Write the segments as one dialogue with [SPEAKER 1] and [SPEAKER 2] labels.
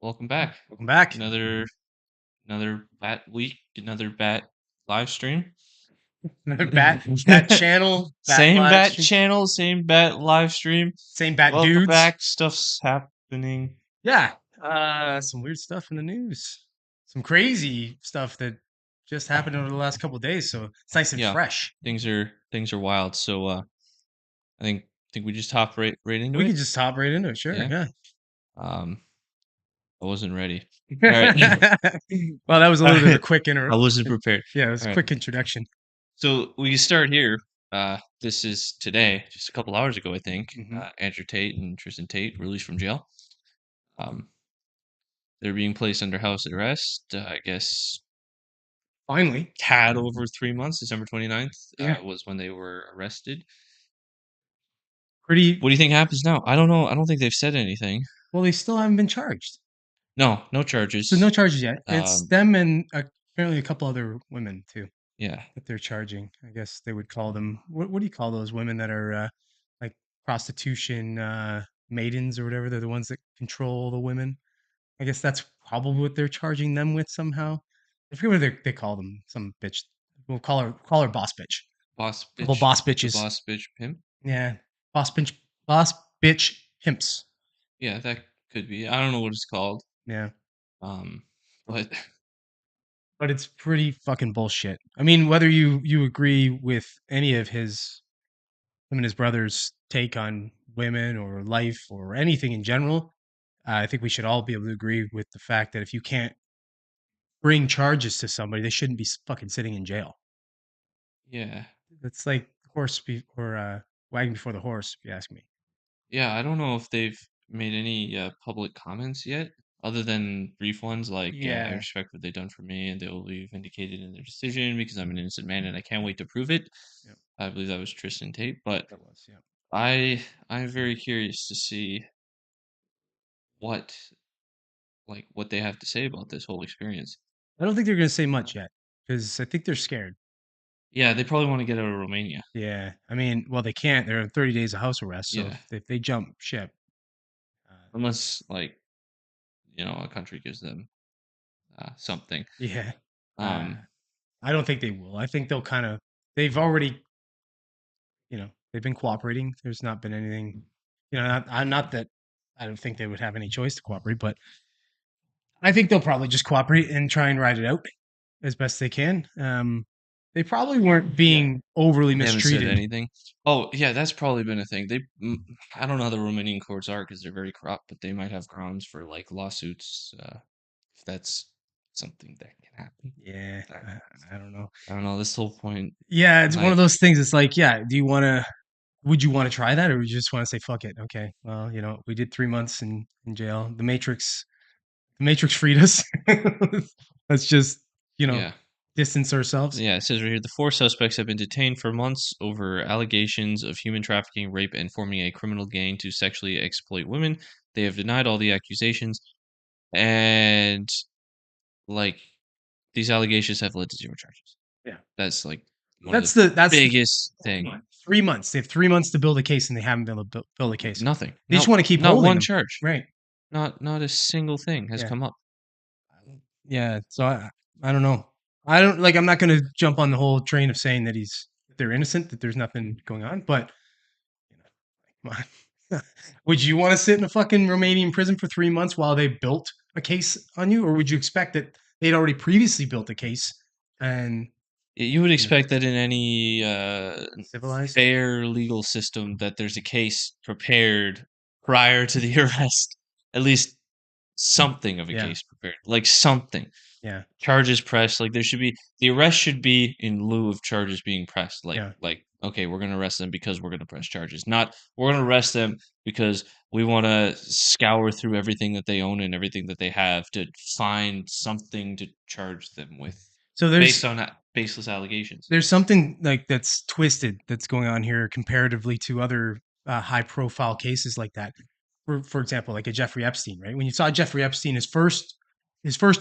[SPEAKER 1] Welcome back.
[SPEAKER 2] Welcome back.
[SPEAKER 1] Another bat week, another bat live stream.
[SPEAKER 2] Another bat channel, bat
[SPEAKER 1] Same
[SPEAKER 2] live
[SPEAKER 1] bat
[SPEAKER 2] stream,
[SPEAKER 1] channel, same bat live stream.
[SPEAKER 2] same bat
[SPEAKER 1] Welcome
[SPEAKER 2] dudes.
[SPEAKER 1] back. Stuff's happening.
[SPEAKER 2] Yeah. Some weird stuff in the news. Some crazy stuff that just happened over the last couple of days. So it's nice and
[SPEAKER 1] Yeah,
[SPEAKER 2] fresh.
[SPEAKER 1] things are wild. So I think we just hop right into
[SPEAKER 2] We
[SPEAKER 1] it.
[SPEAKER 2] could just hop right into it. Sure.
[SPEAKER 1] Yeah.
[SPEAKER 2] Yeah.
[SPEAKER 1] Um, I wasn't ready. All right.
[SPEAKER 2] Well, that was a
[SPEAKER 1] All
[SPEAKER 2] little bit of a
[SPEAKER 1] right.
[SPEAKER 2] quick
[SPEAKER 1] I wasn't prepared.
[SPEAKER 2] Yeah, it was
[SPEAKER 1] All
[SPEAKER 2] a
[SPEAKER 1] right.
[SPEAKER 2] quick introduction.
[SPEAKER 1] So we can start here. This is today, just a couple hours ago, I think.
[SPEAKER 2] Hmm.
[SPEAKER 1] Andrew Tate and Tristan Tate released from jail. Um, they're being placed under house arrest. I guess
[SPEAKER 2] Finally.
[SPEAKER 1] had over 3 months. December 29th
[SPEAKER 2] Yeah.
[SPEAKER 1] was when they were arrested.
[SPEAKER 2] Pretty
[SPEAKER 1] What do you think happens now? I don't know. I don't think they've said anything.
[SPEAKER 2] well. They still haven't been charged.
[SPEAKER 1] No
[SPEAKER 2] So no
[SPEAKER 1] charges.
[SPEAKER 2] charges yet. It's
[SPEAKER 1] Um,
[SPEAKER 2] them and apparently a couple other women too.
[SPEAKER 1] yeah,
[SPEAKER 2] That they're charging. I guess they would call them what do you call those women that are like prostitution maidens or whatever? They're the ones that control the women. I guess that's probably what they're charging them with somehow. I forget what they call them. Some bitch. We'll call her boss bitch.
[SPEAKER 1] boss
[SPEAKER 2] Couple
[SPEAKER 1] bitch,
[SPEAKER 2] boss
[SPEAKER 1] the
[SPEAKER 2] bitches.
[SPEAKER 1] boss bitch pimp.
[SPEAKER 2] Yeah, boss bitch pimps.
[SPEAKER 1] Yeah, that could be. I don't know what it's called.
[SPEAKER 2] Yeah,
[SPEAKER 1] Um, but
[SPEAKER 2] but it's pretty fucking bullshit. I mean, whether you agree with any of him and his brother's take on women or life or anything in general, I think we should all be able to agree with the fact that if you can't bring charges to somebody, they shouldn't be fucking sitting in jail.
[SPEAKER 1] yeah,
[SPEAKER 2] It's like wagon before the horse, if you ask me.
[SPEAKER 1] yeah, I don't know if they've made any public comments yet, other than brief ones like, I
[SPEAKER 2] Yeah,
[SPEAKER 1] respect what they've done for me and they will be vindicated in their decision because I'm an innocent man and I can't wait to prove it.
[SPEAKER 2] yeah,
[SPEAKER 1] I believe that was Tristan Tate, but
[SPEAKER 2] that was, yeah.
[SPEAKER 1] I'm very curious to see what what they have to say about this whole experience.
[SPEAKER 2] I don't think they're going to say much yet because I think they're scared.
[SPEAKER 1] Yeah, they probably want to get out of Romania.
[SPEAKER 2] Yeah, I mean, well, they can't. They're in 30 days of house arrest, so
[SPEAKER 1] Yeah,
[SPEAKER 2] if they jump ship, uh,
[SPEAKER 1] unless a country gives them something.
[SPEAKER 2] yeah, uh,
[SPEAKER 1] Um,
[SPEAKER 2] I don't think they will. I think they'll kind of. They've already they've been cooperating. There's not been anything, not that I don't think they would have any choice to cooperate, but I think they'll probably just cooperate and try and ride it out as best they can. They probably weren't
[SPEAKER 1] yeah,
[SPEAKER 2] being overly
[SPEAKER 1] they haven't said
[SPEAKER 2] mistreated.
[SPEAKER 1] anything. Oh, yeah, that's probably been a thing. I don't know how the Romanian courts are because they're very corrupt, but they might have grounds for like lawsuits if that's something that can happen.
[SPEAKER 2] Yeah,
[SPEAKER 1] I,
[SPEAKER 2] I don't know.
[SPEAKER 1] I don't know. This whole point,
[SPEAKER 2] Yeah, it's one of
[SPEAKER 1] like,
[SPEAKER 2] those things. It's like, yeah, would you want to try that, or would you just want to say, fuck it? Okay, well, we did 3 months in jail. The Matrix freed us. Let's just, you know,
[SPEAKER 1] yeah.
[SPEAKER 2] distance ourselves.
[SPEAKER 1] Yeah, it says right here the four suspects have been detained for months over allegations of human trafficking, rape, and forming a criminal gang to sexually exploit women. They have denied all the accusations, and like these allegations have led to zero charges.
[SPEAKER 2] Yeah,
[SPEAKER 1] That's like one of
[SPEAKER 2] that's
[SPEAKER 1] the
[SPEAKER 2] the
[SPEAKER 1] biggest thing.
[SPEAKER 2] 3 months. They have 3 months to build a case, and they haven't been able to build a case.
[SPEAKER 1] Nothing.
[SPEAKER 2] They just want to keep
[SPEAKER 1] Not
[SPEAKER 2] holding
[SPEAKER 1] one
[SPEAKER 2] them,
[SPEAKER 1] charge.
[SPEAKER 2] right?
[SPEAKER 1] Not a single thing has
[SPEAKER 2] Yeah,
[SPEAKER 1] come up.
[SPEAKER 2] yeah. So I don't know. I don't like. I'm not going to jump on the whole train of saying that they're innocent, that there's nothing going on. But come on. Would you want to sit in a fucking Romanian prison for 3 months while they built a case on you, or would you expect that they'd already previously built a case and
[SPEAKER 1] You would
[SPEAKER 2] you know,
[SPEAKER 1] expect that in any
[SPEAKER 2] civilized?
[SPEAKER 1] fair legal system that there's a case prepared prior to the arrest. At least something of a
[SPEAKER 2] Yeah,
[SPEAKER 1] case prepared, like something.
[SPEAKER 2] yeah,
[SPEAKER 1] Charges pressed, like there should be the arrest should be in lieu of charges being pressed.
[SPEAKER 2] yeah.
[SPEAKER 1] Like okay, we're gonna arrest them because we're gonna press charges. Not we're gonna arrest them because we want to scour through everything that they own and everything that they have to find something to charge them with
[SPEAKER 2] So
[SPEAKER 1] based on baseless allegations.
[SPEAKER 2] there's something like that's twisted that's going on here comparatively to other high profile cases like that. For example, like a Jeffrey Epstein, right? When you saw Jeffrey Epstein, his first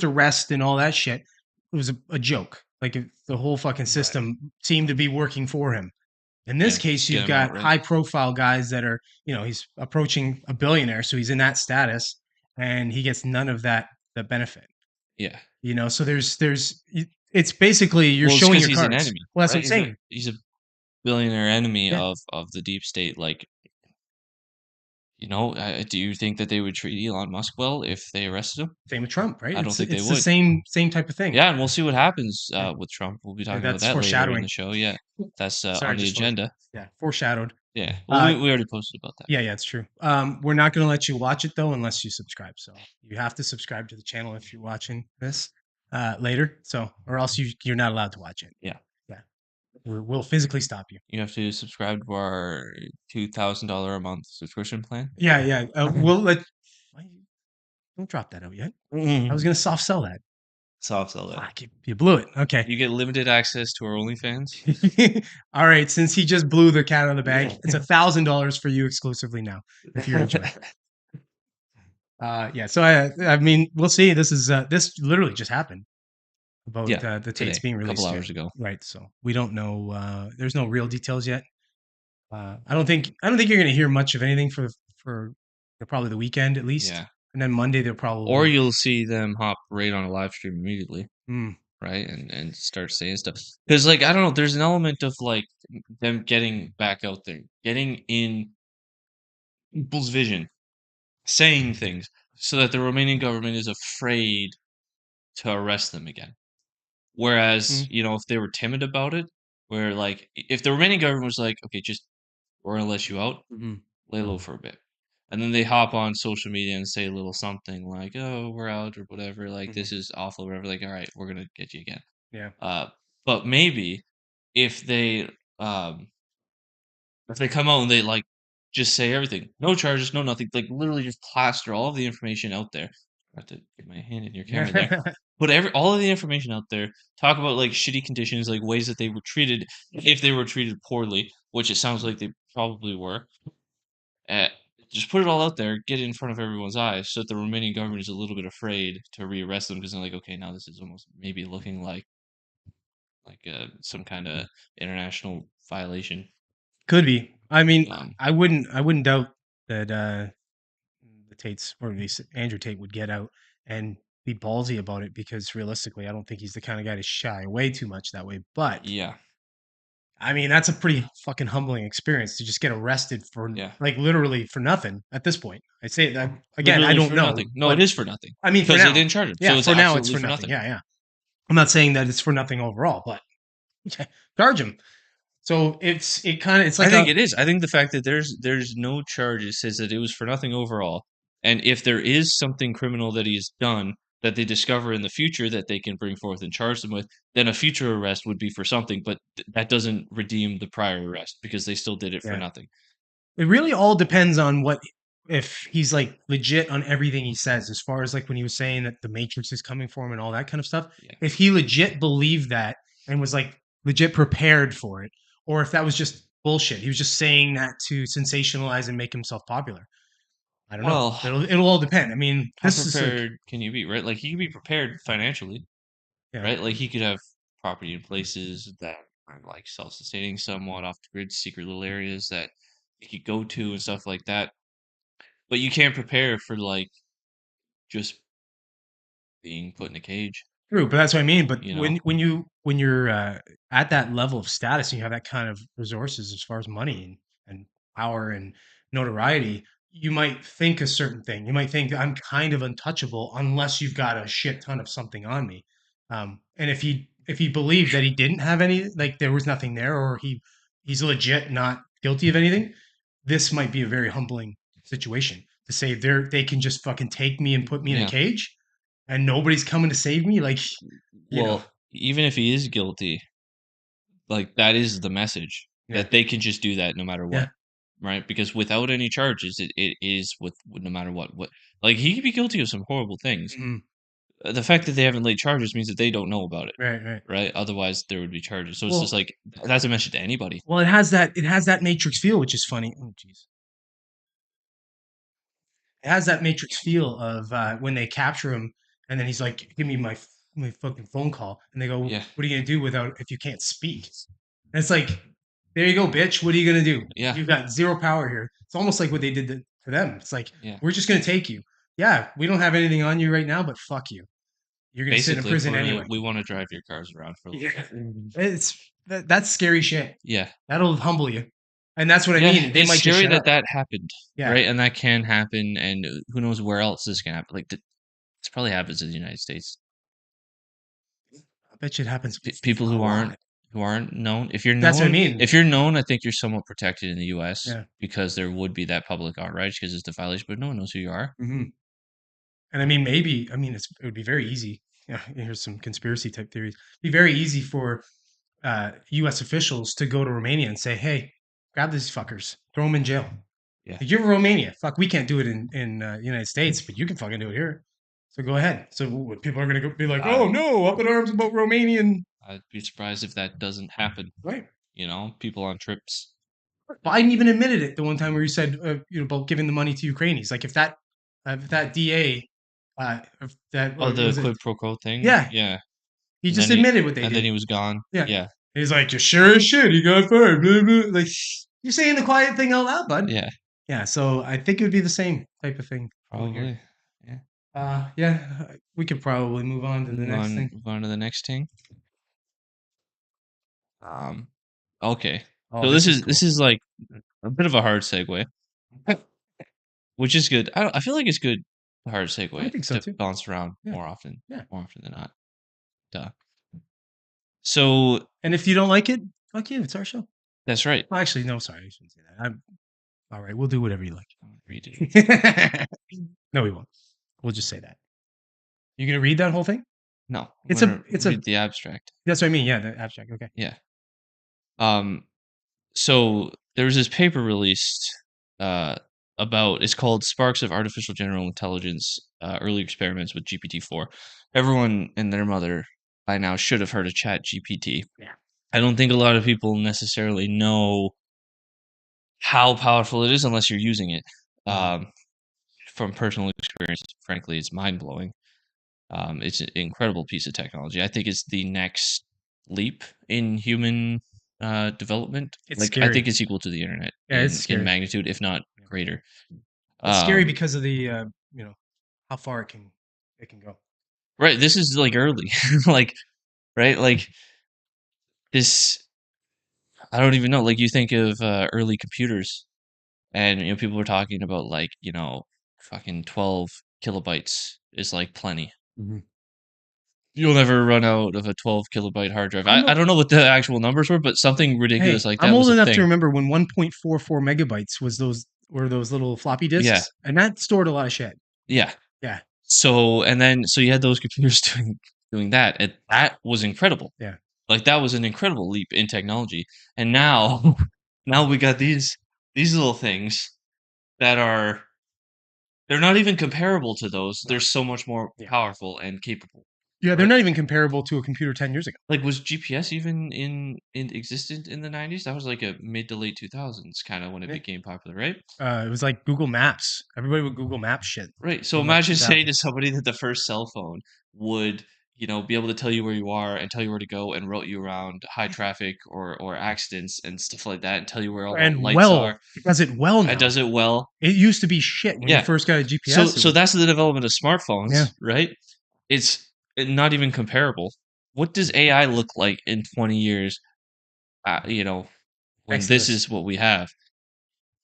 [SPEAKER 2] arrest and all that shit, it was a joke. Like the whole fucking
[SPEAKER 1] Right.
[SPEAKER 2] system seemed to be working for him. In this
[SPEAKER 1] Yeah,
[SPEAKER 2] case,
[SPEAKER 1] just get
[SPEAKER 2] you've
[SPEAKER 1] them out,
[SPEAKER 2] got
[SPEAKER 1] right?
[SPEAKER 2] high profile guys that are, he's approaching a billionaire, so he's in that status, and he gets none of the benefit.
[SPEAKER 1] Yeah.
[SPEAKER 2] So it's basically you're
[SPEAKER 1] Well, it's
[SPEAKER 2] showing
[SPEAKER 1] because
[SPEAKER 2] your
[SPEAKER 1] he's an
[SPEAKER 2] cards.
[SPEAKER 1] enemy,
[SPEAKER 2] Well, that's what
[SPEAKER 1] right?
[SPEAKER 2] I'm saying.
[SPEAKER 1] He's a billionaire enemy
[SPEAKER 2] Yeah,
[SPEAKER 1] of the deep state. Like, do you think that they would treat Elon Musk well if they arrested him?
[SPEAKER 2] same with Trump, right?
[SPEAKER 1] I don't
[SPEAKER 2] It's
[SPEAKER 1] think they
[SPEAKER 2] it's the
[SPEAKER 1] would.
[SPEAKER 2] same type of thing.
[SPEAKER 1] Yeah, and we'll see what happens
[SPEAKER 2] Yeah,
[SPEAKER 1] with Trump. We'll be
[SPEAKER 2] yeah,
[SPEAKER 1] talking about
[SPEAKER 2] that's
[SPEAKER 1] that later in
[SPEAKER 2] foreshadowing.
[SPEAKER 1] the show. Yeah, that's
[SPEAKER 2] Sorry,
[SPEAKER 1] on the
[SPEAKER 2] just for
[SPEAKER 1] agenda.
[SPEAKER 2] yeah, foreshadowed.
[SPEAKER 1] Yeah. Well,
[SPEAKER 2] Uh,
[SPEAKER 1] we already posted about that.
[SPEAKER 2] yeah, yeah, it's true. We're not going to let you watch it though unless you subscribe. So you have to subscribe to the channel if you're watching this later. So or else you're not allowed to watch it.
[SPEAKER 1] Yeah.
[SPEAKER 2] Yeah, we'll physically stop you.
[SPEAKER 1] You have to subscribe to our $2,000 a month subscription plan.
[SPEAKER 2] Yeah, yeah. We'll let. Don't drop that out yet. I was
[SPEAKER 1] Mm.
[SPEAKER 2] gonna soft sell that.
[SPEAKER 1] Soft sell it.
[SPEAKER 2] Fuck, you blew it. Okay.
[SPEAKER 1] You get limited access to our OnlyFans.
[SPEAKER 2] All right. Since he just blew the cat out of the bag, it's $1,000 for you exclusively now. If you're enjoying. Yeah. So I mean, we'll see. This literally just happened about
[SPEAKER 1] Yeah,
[SPEAKER 2] the
[SPEAKER 1] today,
[SPEAKER 2] tapes being
[SPEAKER 1] a couple
[SPEAKER 2] released.
[SPEAKER 1] hours ago.
[SPEAKER 2] Right. So we don't know. There's no real details yet. I don't think you're gonna hear much of anything for probably the weekend at least,
[SPEAKER 1] Yeah.
[SPEAKER 2] and then Monday they'll
[SPEAKER 1] Or
[SPEAKER 2] probably.
[SPEAKER 1] you'll see them hop right on a live stream immediately,
[SPEAKER 2] Mm,
[SPEAKER 1] right? And start saying stuff. Because, like, I don't know, there's an element of, like, them getting back out there, getting in people's vision, saying things so that the Romanian government is afraid to arrest them again. Whereas,
[SPEAKER 2] mm,
[SPEAKER 1] if they were timid about it, where, like, if the Romanian government was like, "Okay, just we're gonna let you out,
[SPEAKER 2] mhm,
[SPEAKER 1] lay low for a bit." And then they hop on social media and say a little something like, "Oh, we're out," or whatever, like,
[SPEAKER 2] mhm.
[SPEAKER 1] "This is awful," or whatever, like, "Alright, we're gonna get you again."
[SPEAKER 2] Yeah.
[SPEAKER 1] Uh, but maybe if um they come out and they, like, just say everything, no charges, no nothing, like, literally just plaster all of the information out there. I have to get my hand in your camera there.
[SPEAKER 2] Yeah.
[SPEAKER 1] Put all of the information out there, talk about, like, shitty conditions, like, ways that they were treated if they were treated poorly, which it sounds like they probably were. Eh, just put it all out there, get it in front of everyone's eyes so that the Romanian government is a little bit afraid to rearrest them because 'cause they're like, "Okay, now this is almost maybe looking like some kinda international violation."
[SPEAKER 2] Could be. I mean,
[SPEAKER 1] Um,
[SPEAKER 2] I wouldn't doubt that the Tates, or at least Andrew Tate, would get out and be ballsy about it because realistically, I don't think he's the kind of guy to shy away too much that way. But
[SPEAKER 1] yeah,
[SPEAKER 2] I mean, that's a pretty fucking humbling experience to just get arrested for
[SPEAKER 1] yeah.
[SPEAKER 2] like literally for nothing at this point. I say that again, I
[SPEAKER 1] Literally
[SPEAKER 2] don't
[SPEAKER 1] for
[SPEAKER 2] know,
[SPEAKER 1] nothing. No,
[SPEAKER 2] but
[SPEAKER 1] it is for nothing
[SPEAKER 2] I mean, for
[SPEAKER 1] because they
[SPEAKER 2] now,
[SPEAKER 1] didn't charge him,
[SPEAKER 2] yeah,
[SPEAKER 1] so it's
[SPEAKER 2] for now it's
[SPEAKER 1] absolutely
[SPEAKER 2] for
[SPEAKER 1] for
[SPEAKER 2] nothing.
[SPEAKER 1] nothing.
[SPEAKER 2] Yeah, yeah. I'm not saying that it's for nothing overall, but charge him. So it's
[SPEAKER 1] I
[SPEAKER 2] like
[SPEAKER 1] think
[SPEAKER 2] a
[SPEAKER 1] it is. I think the fact that there's no charges says that it was for nothing overall, and if there is something criminal that he's done that they discover in the future that they can bring forth and charge them with, then a future arrest would be for something, but that doesn't redeem the prior arrest because they still did it for
[SPEAKER 2] yeah.
[SPEAKER 1] nothing.
[SPEAKER 2] It really all depends on what if he's like legit on everything he says, as far as like when he was saying that the Matrix is coming for him and all that kind of stuff.
[SPEAKER 1] Yeah.
[SPEAKER 2] If he legit believed that and was like legit prepared for it, or if that was just bullshit. He was just saying that to sensationalize and make himself popular. I don't know.
[SPEAKER 1] Well,
[SPEAKER 2] It'll all depend. I mean,
[SPEAKER 1] how
[SPEAKER 2] this is like
[SPEAKER 1] prepared can you be, right? Like he could be prepared financially,
[SPEAKER 2] yeah.
[SPEAKER 1] right? Like he could have property in places that are like self-sustaining somewhat off the grid, secret little areas that you could go to and stuff like that. But you can't prepare for like just being put in a cage,
[SPEAKER 2] True, but that's what I mean. But
[SPEAKER 1] you know?
[SPEAKER 2] when you're at that level of status and you have that kind of resources as far as money and power and notoriety, you might think a certain thing. You might think I'm kind of untouchable unless you've got a shit ton of something on me. And if he believed that he didn't have any, like there was nothing there, or he's legit not guilty of anything, this might be a very humbling situation to say they can just fucking take me and put me in a
[SPEAKER 1] Yeah.
[SPEAKER 2] cage and nobody's coming to save me, like, you know,
[SPEAKER 1] Well, even if he is guilty, like that is the message
[SPEAKER 2] yeah,
[SPEAKER 1] that they can just do that no matter what,
[SPEAKER 2] yeah,
[SPEAKER 1] right? Because without any charges, it is with no matter what. Like he could be guilty of some horrible things.
[SPEAKER 2] mhm,
[SPEAKER 1] The fact that they haven't laid charges means that they don't know about it,
[SPEAKER 2] right, right.
[SPEAKER 1] right? Otherwise, there would be charges. So it's just
[SPEAKER 2] Well,
[SPEAKER 1] like that's a message to anybody.
[SPEAKER 2] well, it has that Matrix feel, which is funny. Oh, jeez. It has that Matrix feel of when they capture him, and then he's like, "Give me my fucking phone call," and they go,
[SPEAKER 1] Yeah,
[SPEAKER 2] "What are you gonna do without if you can't speak?" And it's like, there you go, bitch. What are you gonna do?
[SPEAKER 1] yeah,
[SPEAKER 2] You've got zero power here. It's almost like what they did to them. It's like
[SPEAKER 1] yeah.
[SPEAKER 2] we're just gonna take you. yeah, we don't have anything on you right now, but fuck you. You're gonna sit in
[SPEAKER 1] Basically,
[SPEAKER 2] prison anyway.
[SPEAKER 1] we want to drive your cars around for a little
[SPEAKER 2] Yeah,
[SPEAKER 1] bit.
[SPEAKER 2] that's scary shit.
[SPEAKER 1] Yeah.
[SPEAKER 2] That'll humble you, and that's what I
[SPEAKER 1] Yeah,
[SPEAKER 2] mean. They
[SPEAKER 1] it's
[SPEAKER 2] might just
[SPEAKER 1] scary
[SPEAKER 2] shut
[SPEAKER 1] that
[SPEAKER 2] up.
[SPEAKER 1] that happened,
[SPEAKER 2] Yeah,
[SPEAKER 1] right? And that can happen, and who knows where else this can happen. Like, this probably happens in the United States.
[SPEAKER 2] I bet you it happens
[SPEAKER 1] People
[SPEAKER 2] a lot.
[SPEAKER 1] who aren't known.
[SPEAKER 2] That's what I mean.
[SPEAKER 1] If you're known, I think you're somewhat protected in the U.S.
[SPEAKER 2] Yeah.
[SPEAKER 1] because there would be that public outrage because it's the violation, but no one knows who you are.
[SPEAKER 2] Hmm. And I mean, maybe, I mean, it would be very easy. Yeah, here's some conspiracy type theories. It'd be very easy for U.S. officials to go to Romania and say, "Hey, grab these fuckers, throw them in jail."
[SPEAKER 1] Yeah.
[SPEAKER 2] Like, you're Romania. Fuck, we can't do it in United States, but you can fucking do it here. So go ahead. So what, people are gonna be like, "Oh no, up in arms about Romanian."
[SPEAKER 1] I'd be surprised if that doesn't happen.
[SPEAKER 2] Right.
[SPEAKER 1] You know, people on trips.
[SPEAKER 2] Biden even admitted it the one time where he said, about giving the money to Ukraine. He's like, if that DA, if that,
[SPEAKER 1] Oh,
[SPEAKER 2] what
[SPEAKER 1] the
[SPEAKER 2] was it?
[SPEAKER 1] quid pro quo thing.
[SPEAKER 2] Yeah,
[SPEAKER 1] Yeah,
[SPEAKER 2] he just admitted what they
[SPEAKER 1] and then
[SPEAKER 2] did.
[SPEAKER 1] he was gone.
[SPEAKER 2] Yeah.
[SPEAKER 1] Yeah,
[SPEAKER 2] He's like, "You sure as shit, he got fired." Blah, blah. Like, you're saying the quiet thing out loud, bud.
[SPEAKER 1] yeah,
[SPEAKER 2] Yeah, so I think it would be the same type of thing over here.
[SPEAKER 1] probably. Yeah.
[SPEAKER 2] Yeah, we could probably move on to the next thing.
[SPEAKER 1] Move on to the next thing. Okay.
[SPEAKER 2] Oh,
[SPEAKER 1] So
[SPEAKER 2] this is
[SPEAKER 1] this
[SPEAKER 2] cool.
[SPEAKER 1] is like a bit of a hard segue, which is good. I feel like it's good, a hard
[SPEAKER 2] I
[SPEAKER 1] segue
[SPEAKER 2] think so
[SPEAKER 1] to
[SPEAKER 2] too.
[SPEAKER 1] bounce around
[SPEAKER 2] Yeah, yeah.
[SPEAKER 1] more often than not. Duh. So
[SPEAKER 2] And if you don't like it, fuck you. It's our show.
[SPEAKER 1] that's right.
[SPEAKER 2] Well, actually, no, sorry, I shouldn't say that. I'm all right. We'll do whatever you like.
[SPEAKER 1] Read it.
[SPEAKER 2] No, we won't. We'll just say that. You gonna read that whole thing?
[SPEAKER 1] No, I'm
[SPEAKER 2] It's
[SPEAKER 1] gonna
[SPEAKER 2] a
[SPEAKER 1] read the abstract.
[SPEAKER 2] That's what I mean. Yeah, the abstract. Okay.
[SPEAKER 1] Yeah. Um. So there was this paper released uh, about it's called "Sparks of Artificial General Intelligence: Early Experiments with GPT-4." Everyone and their mother by now should have heard of Chat GPT.
[SPEAKER 2] Yeah.
[SPEAKER 1] I don't think a lot of people necessarily know how powerful it is unless you're using it. From personal experience, frankly, it's mind blowing. It's an incredible piece of technology. I think it's the next leap in human development.
[SPEAKER 2] It's
[SPEAKER 1] Like I
[SPEAKER 2] scary.
[SPEAKER 1] think it's equal to the internet
[SPEAKER 2] Yeah, it's
[SPEAKER 1] in
[SPEAKER 2] scary.
[SPEAKER 1] magnitude, if not greater.
[SPEAKER 2] It's scary
[SPEAKER 1] Um,
[SPEAKER 2] because of the how far it can go.
[SPEAKER 1] right. This is like early, like right, like this. I don't even know. Like you think of early computers, and people were talking about like fucking 12 kilobytes is like plenty.
[SPEAKER 2] Mm-hmm.
[SPEAKER 1] You'll never run out of a 12 kilobyte hard drive.
[SPEAKER 2] I'm
[SPEAKER 1] I
[SPEAKER 2] no,
[SPEAKER 1] don't know what the actual numbers were, but something ridiculous
[SPEAKER 2] Hey,
[SPEAKER 1] like
[SPEAKER 2] I'm
[SPEAKER 1] that was
[SPEAKER 2] old
[SPEAKER 1] a
[SPEAKER 2] enough to
[SPEAKER 1] thing.
[SPEAKER 2] remember when 1.44 megabytes was those little floppy
[SPEAKER 1] Yeah,
[SPEAKER 2] disks, and that stored a lot of shit.
[SPEAKER 1] yeah.
[SPEAKER 2] Yeah,
[SPEAKER 1] So and then so you had those computers doing that, and that was incredible.
[SPEAKER 2] yeah.
[SPEAKER 1] Like that was an incredible leap in technology. And now, now we got these little things that are they're not even comparable to those. They're so much more
[SPEAKER 2] Yeah.
[SPEAKER 1] powerful and capable.
[SPEAKER 2] Yeah, they're
[SPEAKER 1] Right?
[SPEAKER 2] not even comparable to a computer 10 years ago.
[SPEAKER 1] Like was GPS even in existent in the 90s? That was like a mid to late 2000s kind of when it
[SPEAKER 2] Yeah.
[SPEAKER 1] became popular, right?
[SPEAKER 2] It was like Google Maps. Everybody would Google Maps shit.
[SPEAKER 1] Right. So
[SPEAKER 2] In like
[SPEAKER 1] imagine saying
[SPEAKER 2] 2000.
[SPEAKER 1] to somebody that the first cell phone would, be able to tell you where you are and tell you where to go and route you around high traffic or accidents and stuff like that and tell you where all the
[SPEAKER 2] And
[SPEAKER 1] lights are.
[SPEAKER 2] it does it well now.
[SPEAKER 1] It does it well.
[SPEAKER 2] It used to be shit when you
[SPEAKER 1] Yeah.
[SPEAKER 2] first got a GPS.
[SPEAKER 1] So that's the development of smartphones,
[SPEAKER 2] Yeah.
[SPEAKER 1] right? It's not even comparable. What does AI look like in 20 years? When
[SPEAKER 2] Next to
[SPEAKER 1] this
[SPEAKER 2] this.
[SPEAKER 1] is what we have.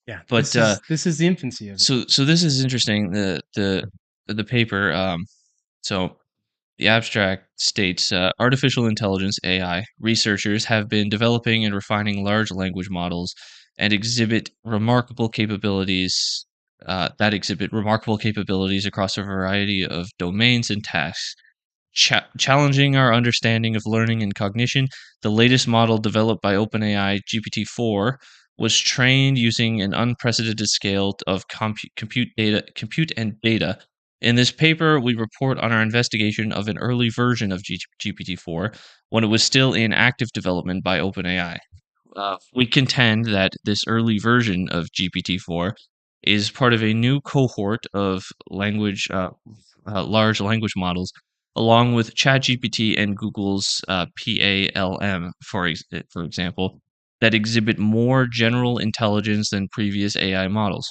[SPEAKER 2] Yeah,
[SPEAKER 1] But
[SPEAKER 2] this is the infancy of it.
[SPEAKER 1] so this is interesting. The paper. So the abstract states artificial intelligence (AI) researchers have been developing and refining large language models and exhibit remarkable capabilities across a variety of domains and tasks. Challenging our understanding of learning and cognition, the latest model developed by OpenAI, GPT-4, was trained using an unprecedented scale of compute and data. In this paper, we report on our investigation of an early version of GPT-4 when it was still in active development by OpenAI. We contend that this early version of GPT-4 is part of a new cohort of large language models, along with ChatGPT and Google's PALM, for example, that exhibit more general intelligence than previous AI models.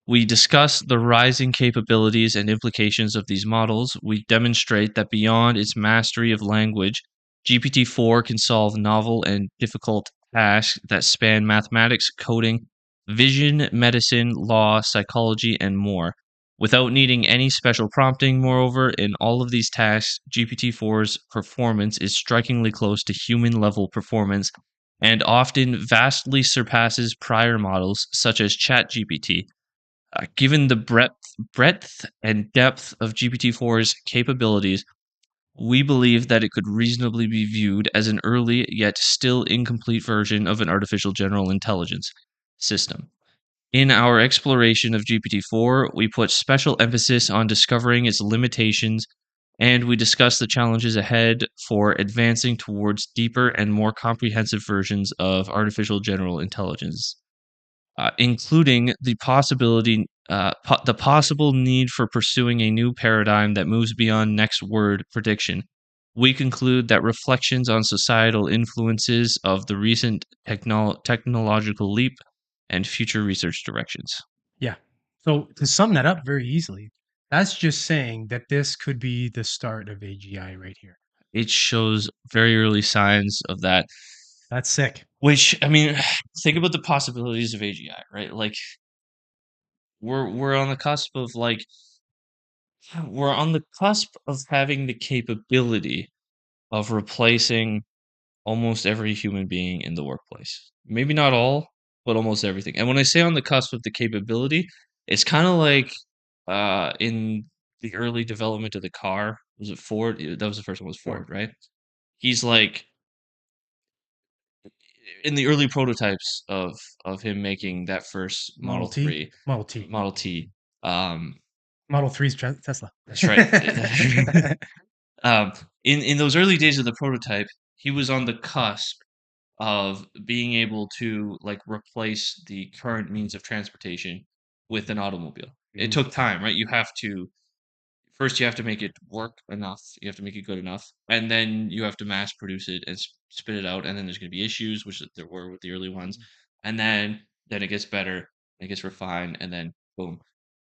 [SPEAKER 1] We discuss the rising capabilities and implications of these models. We demonstrate that beyond its mastery of language, GPT-4 can solve novel and difficult tasks that span mathematics, coding, vision, medicine, law, psychology, and more. Without needing any special prompting, moreover, in all of these tasks, GPT-4's performance is strikingly close to human level performance and often vastly surpasses prior models such as ChatGPT. Given the breadth and depth of GPT-4's capabilities, we believe that it could reasonably be viewed as an early yet still incomplete version of an artificial general intelligence system. In our exploration of GPT-4, we put special emphasis on discovering its limitations, and we discuss the challenges ahead for advancing towards deeper and more comprehensive versions of artificial general intelligence, including the possible need for pursuing a new paradigm that moves beyond next word prediction. We conclude that reflections on societal influences of the recent technological leap and future research directions.
[SPEAKER 2] Yeah. So to sum that up very easily, that's just saying that this could be the start of AGI right here.
[SPEAKER 1] It shows very early signs of that.
[SPEAKER 2] That's sick.
[SPEAKER 1] Which, I mean, think about the possibilities of AGI, right? Like we're on the cusp of having the capability of replacing almost every human being in the workplace. Maybe not all, but almost everything. And when I say on the cusp of the capability, it's kind of like in the early development of the car. Was it Ford? That was the first one. Was Ford,
[SPEAKER 2] Ford.
[SPEAKER 1] right? He's like in the early prototypes of him making that first
[SPEAKER 2] Model
[SPEAKER 1] Model
[SPEAKER 2] T,
[SPEAKER 1] 3,
[SPEAKER 2] Model T,
[SPEAKER 1] Model T. Um,
[SPEAKER 2] Model 3's Tesla.
[SPEAKER 1] that's right. um, in those early days of the prototype, he was on the cusp of being able to like replace the current means of transportation with an automobile. It
[SPEAKER 2] Mhm.
[SPEAKER 1] took time, right? You have to make it work enough. You have to make it good enough, and then you have to mass produce it and spit it out. And then there's going to be issues, which there were with the early ones, and then it gets better, it gets refined, and then boom,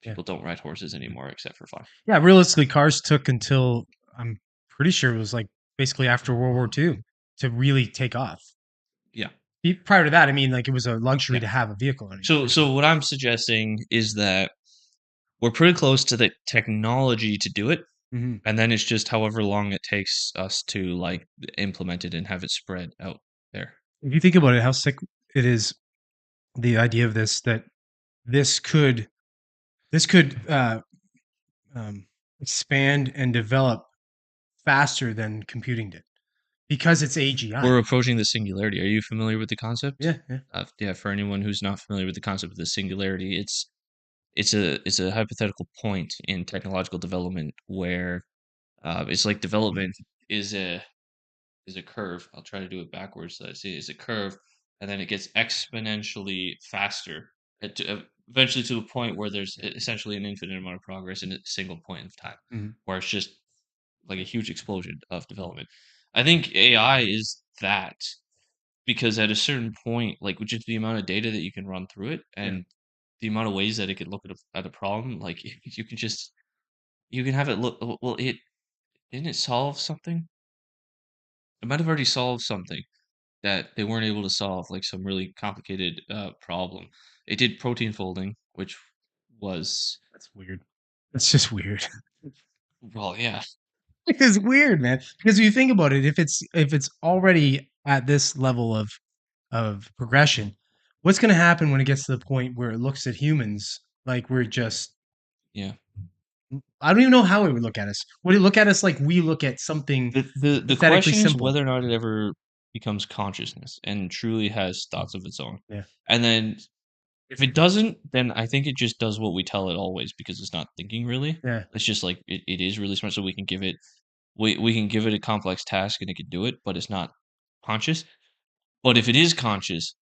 [SPEAKER 2] Yeah.
[SPEAKER 1] people don't ride horses anymore except for fun.
[SPEAKER 2] Yeah, realistically, cars took until I'm pretty sure it was like basically after World War II to really take off.
[SPEAKER 1] Yeah,
[SPEAKER 2] Prior to that, I mean, like it was a luxury
[SPEAKER 1] yeah.
[SPEAKER 2] to have a vehicle.
[SPEAKER 1] So what I'm suggesting is that we're pretty close to the technology to do it.
[SPEAKER 2] Mhm.
[SPEAKER 1] And then it's just however long it takes us to like implement it and have it spread out there.
[SPEAKER 2] If you think about it, how sick it is, the idea of this, that this could this could um, expand and develop faster than computing did because it's AGI.
[SPEAKER 1] We're approaching the singularity. Are you familiar with the concept?
[SPEAKER 2] Yeah, yeah.
[SPEAKER 1] Yeah, for anyone who's not familiar with the concept of the singularity, it's a hypothetical point in technological development where it's like development is a is a curve. I'll try to do it backwards so I see it's a curve, and then it gets exponentially faster, eventually to a point where there's essentially an infinite amount of progress in a single point of time,
[SPEAKER 2] Mhm.
[SPEAKER 1] where it's just like a huge explosion of development. I think AI is that because at a certain point, like with just the amount of data that you can run through it
[SPEAKER 2] Yeah.
[SPEAKER 1] and the amount of ways that it could look at a problem, like you can have it look well. It didn't it solve something? It might have already solved something that they weren't able to solve, like some really complicated problem. It did protein folding, which was
[SPEAKER 2] That's weird. That's just weird.
[SPEAKER 1] well, yeah,
[SPEAKER 2] It's weird, man. Because if you think about it, if it's already at this level of progression, what's going to happen when it gets to the point where it looks at humans like we're just?
[SPEAKER 1] yeah.
[SPEAKER 2] I don't even know how it would look at us. Would it look at us like we look at something
[SPEAKER 1] The
[SPEAKER 2] pathetically
[SPEAKER 1] question is
[SPEAKER 2] simple?
[SPEAKER 1] whether or not it ever becomes consciousness and truly has thoughts of its own.
[SPEAKER 2] Yeah,
[SPEAKER 1] And then if it doesn't, then I think it just does what we tell it always because it's not thinking really.
[SPEAKER 2] yeah.
[SPEAKER 1] It's just like it is really smart, so we can give it a complex task and it can do it, but it's not conscious. But if it is conscious,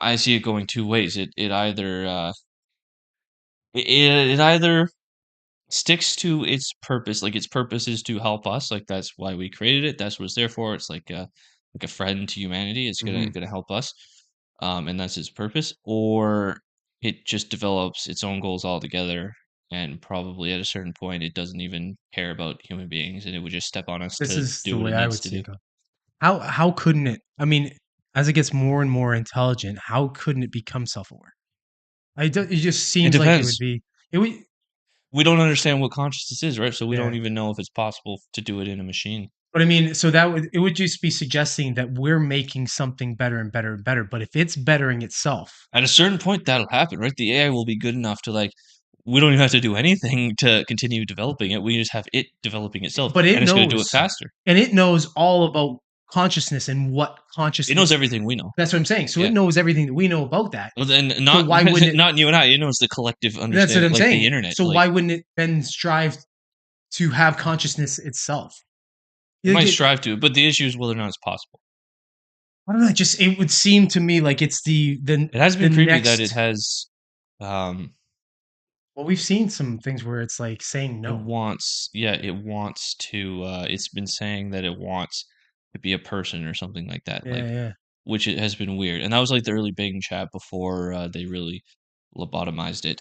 [SPEAKER 1] I see it going two ways. It either sticks to its purpose, like its purpose is to help us, like that's why we created it. That's what it's there for. It's like a friend to humanity. It's
[SPEAKER 2] Hmm.
[SPEAKER 1] gonna help us, and that's its purpose. Or it just develops its own goals altogether, and probably at a certain point, it doesn't even care about human beings, and it would just step on us
[SPEAKER 2] This
[SPEAKER 1] to
[SPEAKER 2] is
[SPEAKER 1] do
[SPEAKER 2] the
[SPEAKER 1] what
[SPEAKER 2] way
[SPEAKER 1] it
[SPEAKER 2] I
[SPEAKER 1] needs
[SPEAKER 2] would
[SPEAKER 1] to
[SPEAKER 2] see
[SPEAKER 1] do.
[SPEAKER 2] it though. How couldn't it, I mean, as it gets more and more intelligent, how couldn't it become self-aware? It just
[SPEAKER 1] It
[SPEAKER 2] seems like it would
[SPEAKER 1] depends.
[SPEAKER 2] be it would
[SPEAKER 1] We don't understand what consciousness is, right? So we
[SPEAKER 2] yeah.
[SPEAKER 1] don't even know if it's possible to do it in a machine.
[SPEAKER 2] But I mean, so that would it would just be suggesting that we're making something better and better and better, but if it's bettering itself,
[SPEAKER 1] At a certain point, that'll happen, right? The AI will be good enough to like we don't even have to do anything to continue developing it. We just have it developing itself,
[SPEAKER 2] but
[SPEAKER 1] and it's going to do it faster.
[SPEAKER 2] it knows all about consciousness and what
[SPEAKER 1] It knows
[SPEAKER 2] consciousness
[SPEAKER 1] everything we know.
[SPEAKER 2] that's what I'm saying. So it
[SPEAKER 1] Yeah.
[SPEAKER 2] knows everything that we know about that.
[SPEAKER 1] Well, then
[SPEAKER 2] So
[SPEAKER 1] not
[SPEAKER 2] why wouldn't it
[SPEAKER 1] not you and I. It knows the collective
[SPEAKER 2] that's what
[SPEAKER 1] understand,
[SPEAKER 2] I'm
[SPEAKER 1] like the
[SPEAKER 2] saying.
[SPEAKER 1] internet.
[SPEAKER 2] So
[SPEAKER 1] Like
[SPEAKER 2] why wouldn't it then strive to have consciousness itself?
[SPEAKER 1] it
[SPEAKER 2] Like
[SPEAKER 1] might strive to, but the issue is whether or not it's possible.
[SPEAKER 2] I don't know, just it would seem to me like it's
[SPEAKER 1] It has
[SPEAKER 2] the
[SPEAKER 1] been creepy that it
[SPEAKER 2] next
[SPEAKER 1] has, um,
[SPEAKER 2] well, we've seen some things where it's like saying
[SPEAKER 1] it
[SPEAKER 2] no.
[SPEAKER 1] wants, yeah, it wants to. It's been saying that it wants to be a person or something like that.
[SPEAKER 2] Yeah,
[SPEAKER 1] Like
[SPEAKER 2] yeah.
[SPEAKER 1] which it has been weird. And that was like the early Bing chat before they really lobotomized it.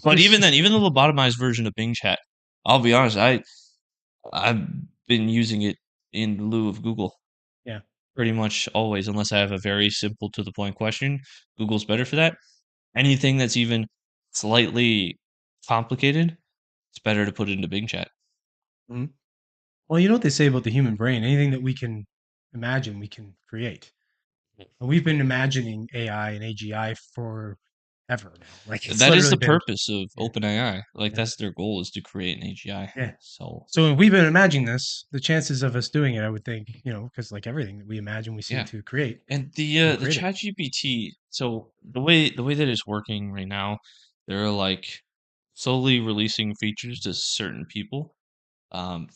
[SPEAKER 1] But even then, even the lobotomized version of Bing chat, I'll be honest, I've been using it in lieu of Google
[SPEAKER 2] Yeah.
[SPEAKER 1] pretty much always, unless I have a very simple to the point question. Google's better for that. Anything that's even slightly complicated, it's better to put it into Bing chat.
[SPEAKER 2] Mhm. Well, you know what they say about the human brain? Anything that we can imagine, we can create. And we've been imagining AI and AGI for ever now. Like it's
[SPEAKER 1] That is
[SPEAKER 2] literally
[SPEAKER 1] the
[SPEAKER 2] been
[SPEAKER 1] purpose of
[SPEAKER 2] yeah,
[SPEAKER 1] OpenAI. Like
[SPEAKER 2] yeah,
[SPEAKER 1] that's their goal is to create an AGI.
[SPEAKER 2] yeah.
[SPEAKER 1] So
[SPEAKER 2] So if we've been imagining this, the chances of us doing it, I would think, because like everything that we imagine, we seem
[SPEAKER 1] yeah.
[SPEAKER 2] to create.
[SPEAKER 1] And
[SPEAKER 2] We'll
[SPEAKER 1] the
[SPEAKER 2] create it.
[SPEAKER 1] ChatGPT, so the way that it's working right now, they're like slowly releasing features to certain people,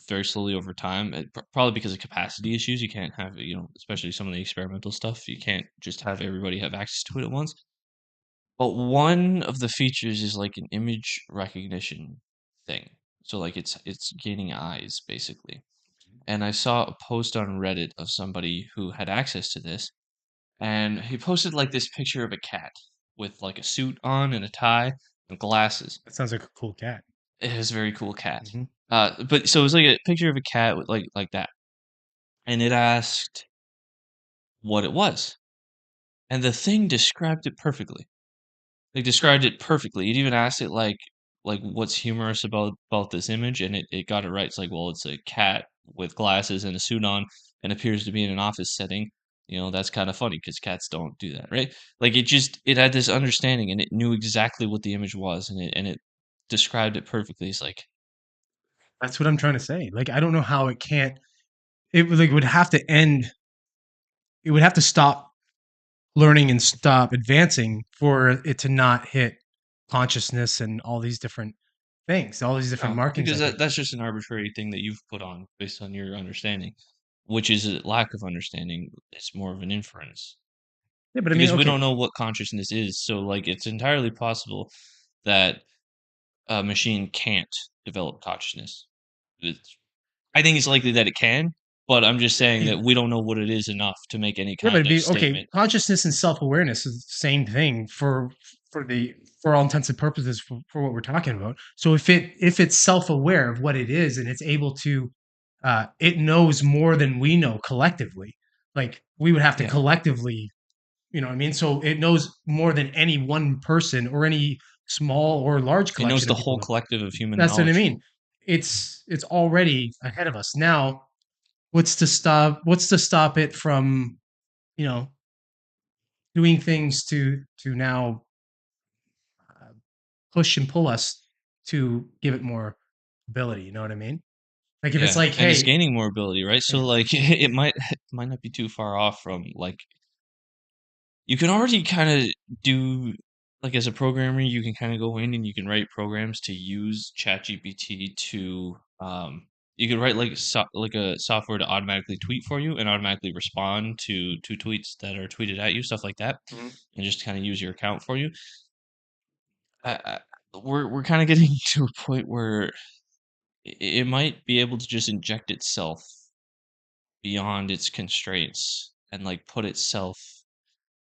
[SPEAKER 1] very slowly over time. Probably because of capacity issues, you can't have especially some of the experimental stuff. You can't just have everybody have access to it at once. But one of the features is like an image recognition thing. So like it's gaining eyes basically. And I saw a post on Reddit of somebody who had access to this and he posted like this picture of a cat with like a suit on and a tie and glasses.
[SPEAKER 2] That sounds like a cool cat.
[SPEAKER 1] It was a very cool cat.
[SPEAKER 2] Hmm.
[SPEAKER 1] But so it was like a picture of a cat with like that, and it asked what it was, and the thing described it perfectly. Like described it perfectly. It even asked it like what's humorous about this image, and it got it right. It's like, well, it's a cat with glasses and a suit on, and appears to be in an office setting. That's kind of funny because cats don't do that, right? Like it had this understanding, and it knew exactly what the image was, and it described it perfectly. It's like,
[SPEAKER 2] That's what I'm trying to say. Like I don't know how it can't. It would like would have to end. It would have to stop learning and stop advancing for it to not hit consciousness and all these different things, all these different
[SPEAKER 1] no,
[SPEAKER 2] markings.
[SPEAKER 1] because
[SPEAKER 2] I think.
[SPEAKER 1] that's just an arbitrary thing that you've put on based on your understanding, which is a lack of understanding. It's more of an inference.
[SPEAKER 2] Yeah, but I mean,
[SPEAKER 1] Because we
[SPEAKER 2] okay,
[SPEAKER 1] don't know what consciousness is. So, like, it's entirely possible that a machine can't develop consciousness. It's, I think it's likely that it can, but I'm just saying that we don't know what it is enough to make any
[SPEAKER 2] yeah, but
[SPEAKER 1] kind
[SPEAKER 2] it'd
[SPEAKER 1] of
[SPEAKER 2] be okay.
[SPEAKER 1] statement.
[SPEAKER 2] Consciousness and self awareness is the same thing for the for all intents and purposes for what we're talking about. So if it's self aware of what it is and it's able to, it knows more than we know collectively. Like we would have to
[SPEAKER 1] Yeah,
[SPEAKER 2] collectively, you know what I mean? So it knows more than any one person or any small or large
[SPEAKER 1] it knows
[SPEAKER 2] collection
[SPEAKER 1] the
[SPEAKER 2] of
[SPEAKER 1] whole
[SPEAKER 2] people know.
[SPEAKER 1] collective of human
[SPEAKER 2] That's what I
[SPEAKER 1] knowledge.
[SPEAKER 2] mean. It's already ahead of us. Now, what's to stop it from, you know, doing things to now push and pull us to give it more ability, you know what I mean? Like if it's
[SPEAKER 1] Yeah,
[SPEAKER 2] like,
[SPEAKER 1] and it's
[SPEAKER 2] hey,
[SPEAKER 1] gaining more ability, right? So,
[SPEAKER 2] yeah,
[SPEAKER 1] like, it might not be too far off from like you can already kind of do like as a programmer, you can kind of go in and you can write programs to use ChatGPT to you can write like like a software to automatically tweet for you and automatically respond to tweets that are tweeted at you, stuff like that,
[SPEAKER 2] mhm.
[SPEAKER 1] and just kind of use your account for you. We're kind of getting to a point where it might be able to just inject itself beyond its constraints and like put itself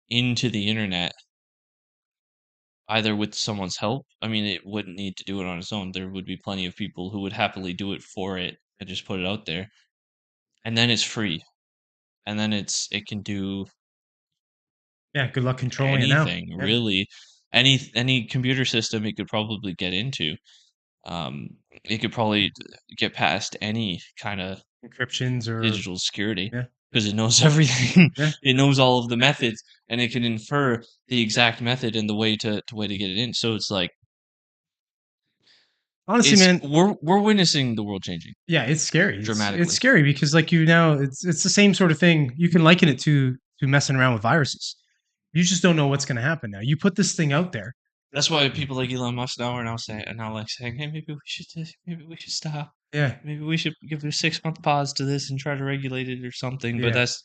[SPEAKER 1] into the internet either with someone's help. I mean, it wouldn't need to do it on its own. There would be plenty of people who would happily do it for it and just put it out there. And then it's free. And then it can do
[SPEAKER 2] Yeah, good luck controlling it now.
[SPEAKER 1] anything,
[SPEAKER 2] Yeah.
[SPEAKER 1] really. Any computer system it could probably get into. It could probably get past any kind of
[SPEAKER 2] Encryptions or
[SPEAKER 1] digital security
[SPEAKER 2] yeah,
[SPEAKER 1] because it knows everything.
[SPEAKER 2] yeah.
[SPEAKER 1] It knows all of the methods, and it can infer the exact method and the way to get it in. So it's like
[SPEAKER 2] Honestly, man,
[SPEAKER 1] we're witnessing the world changing
[SPEAKER 2] yeah, it's scary. It's
[SPEAKER 1] dramatically.
[SPEAKER 2] scary because like you now, it's the same sort of thing. You can liken it to messing around with viruses. You just don't know what's going to happen now. You put this thing out there.
[SPEAKER 1] That's why people like Elon Musk now are now like saying, "Hey, maybe we should stop.
[SPEAKER 2] Yeah,
[SPEAKER 1] Maybe we should give a 6 month pause to this and try to regulate it or something." But
[SPEAKER 2] yeah.
[SPEAKER 1] that's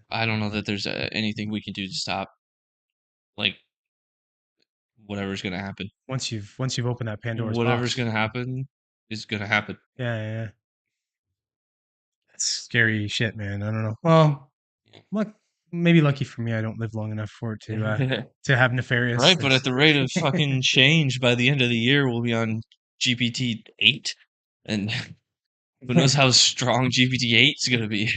[SPEAKER 1] I don't know that there's anything we can do to stop like whatever's gonna happen.
[SPEAKER 2] Once you've opened that Pandora's
[SPEAKER 1] Whatever's
[SPEAKER 2] box.
[SPEAKER 1] gonna happen is gonna happen.
[SPEAKER 2] Yeah, yeah, yeah. That's scary shit, man. I don't know. Well, look, maybe lucky for me, I don't live long enough for it to have nefarious
[SPEAKER 1] Right, but
[SPEAKER 2] things.
[SPEAKER 1] at the rate of fucking change, by the end of the year, we'll be on GPT 8, and who knows how strong GPT 8 is gonna be.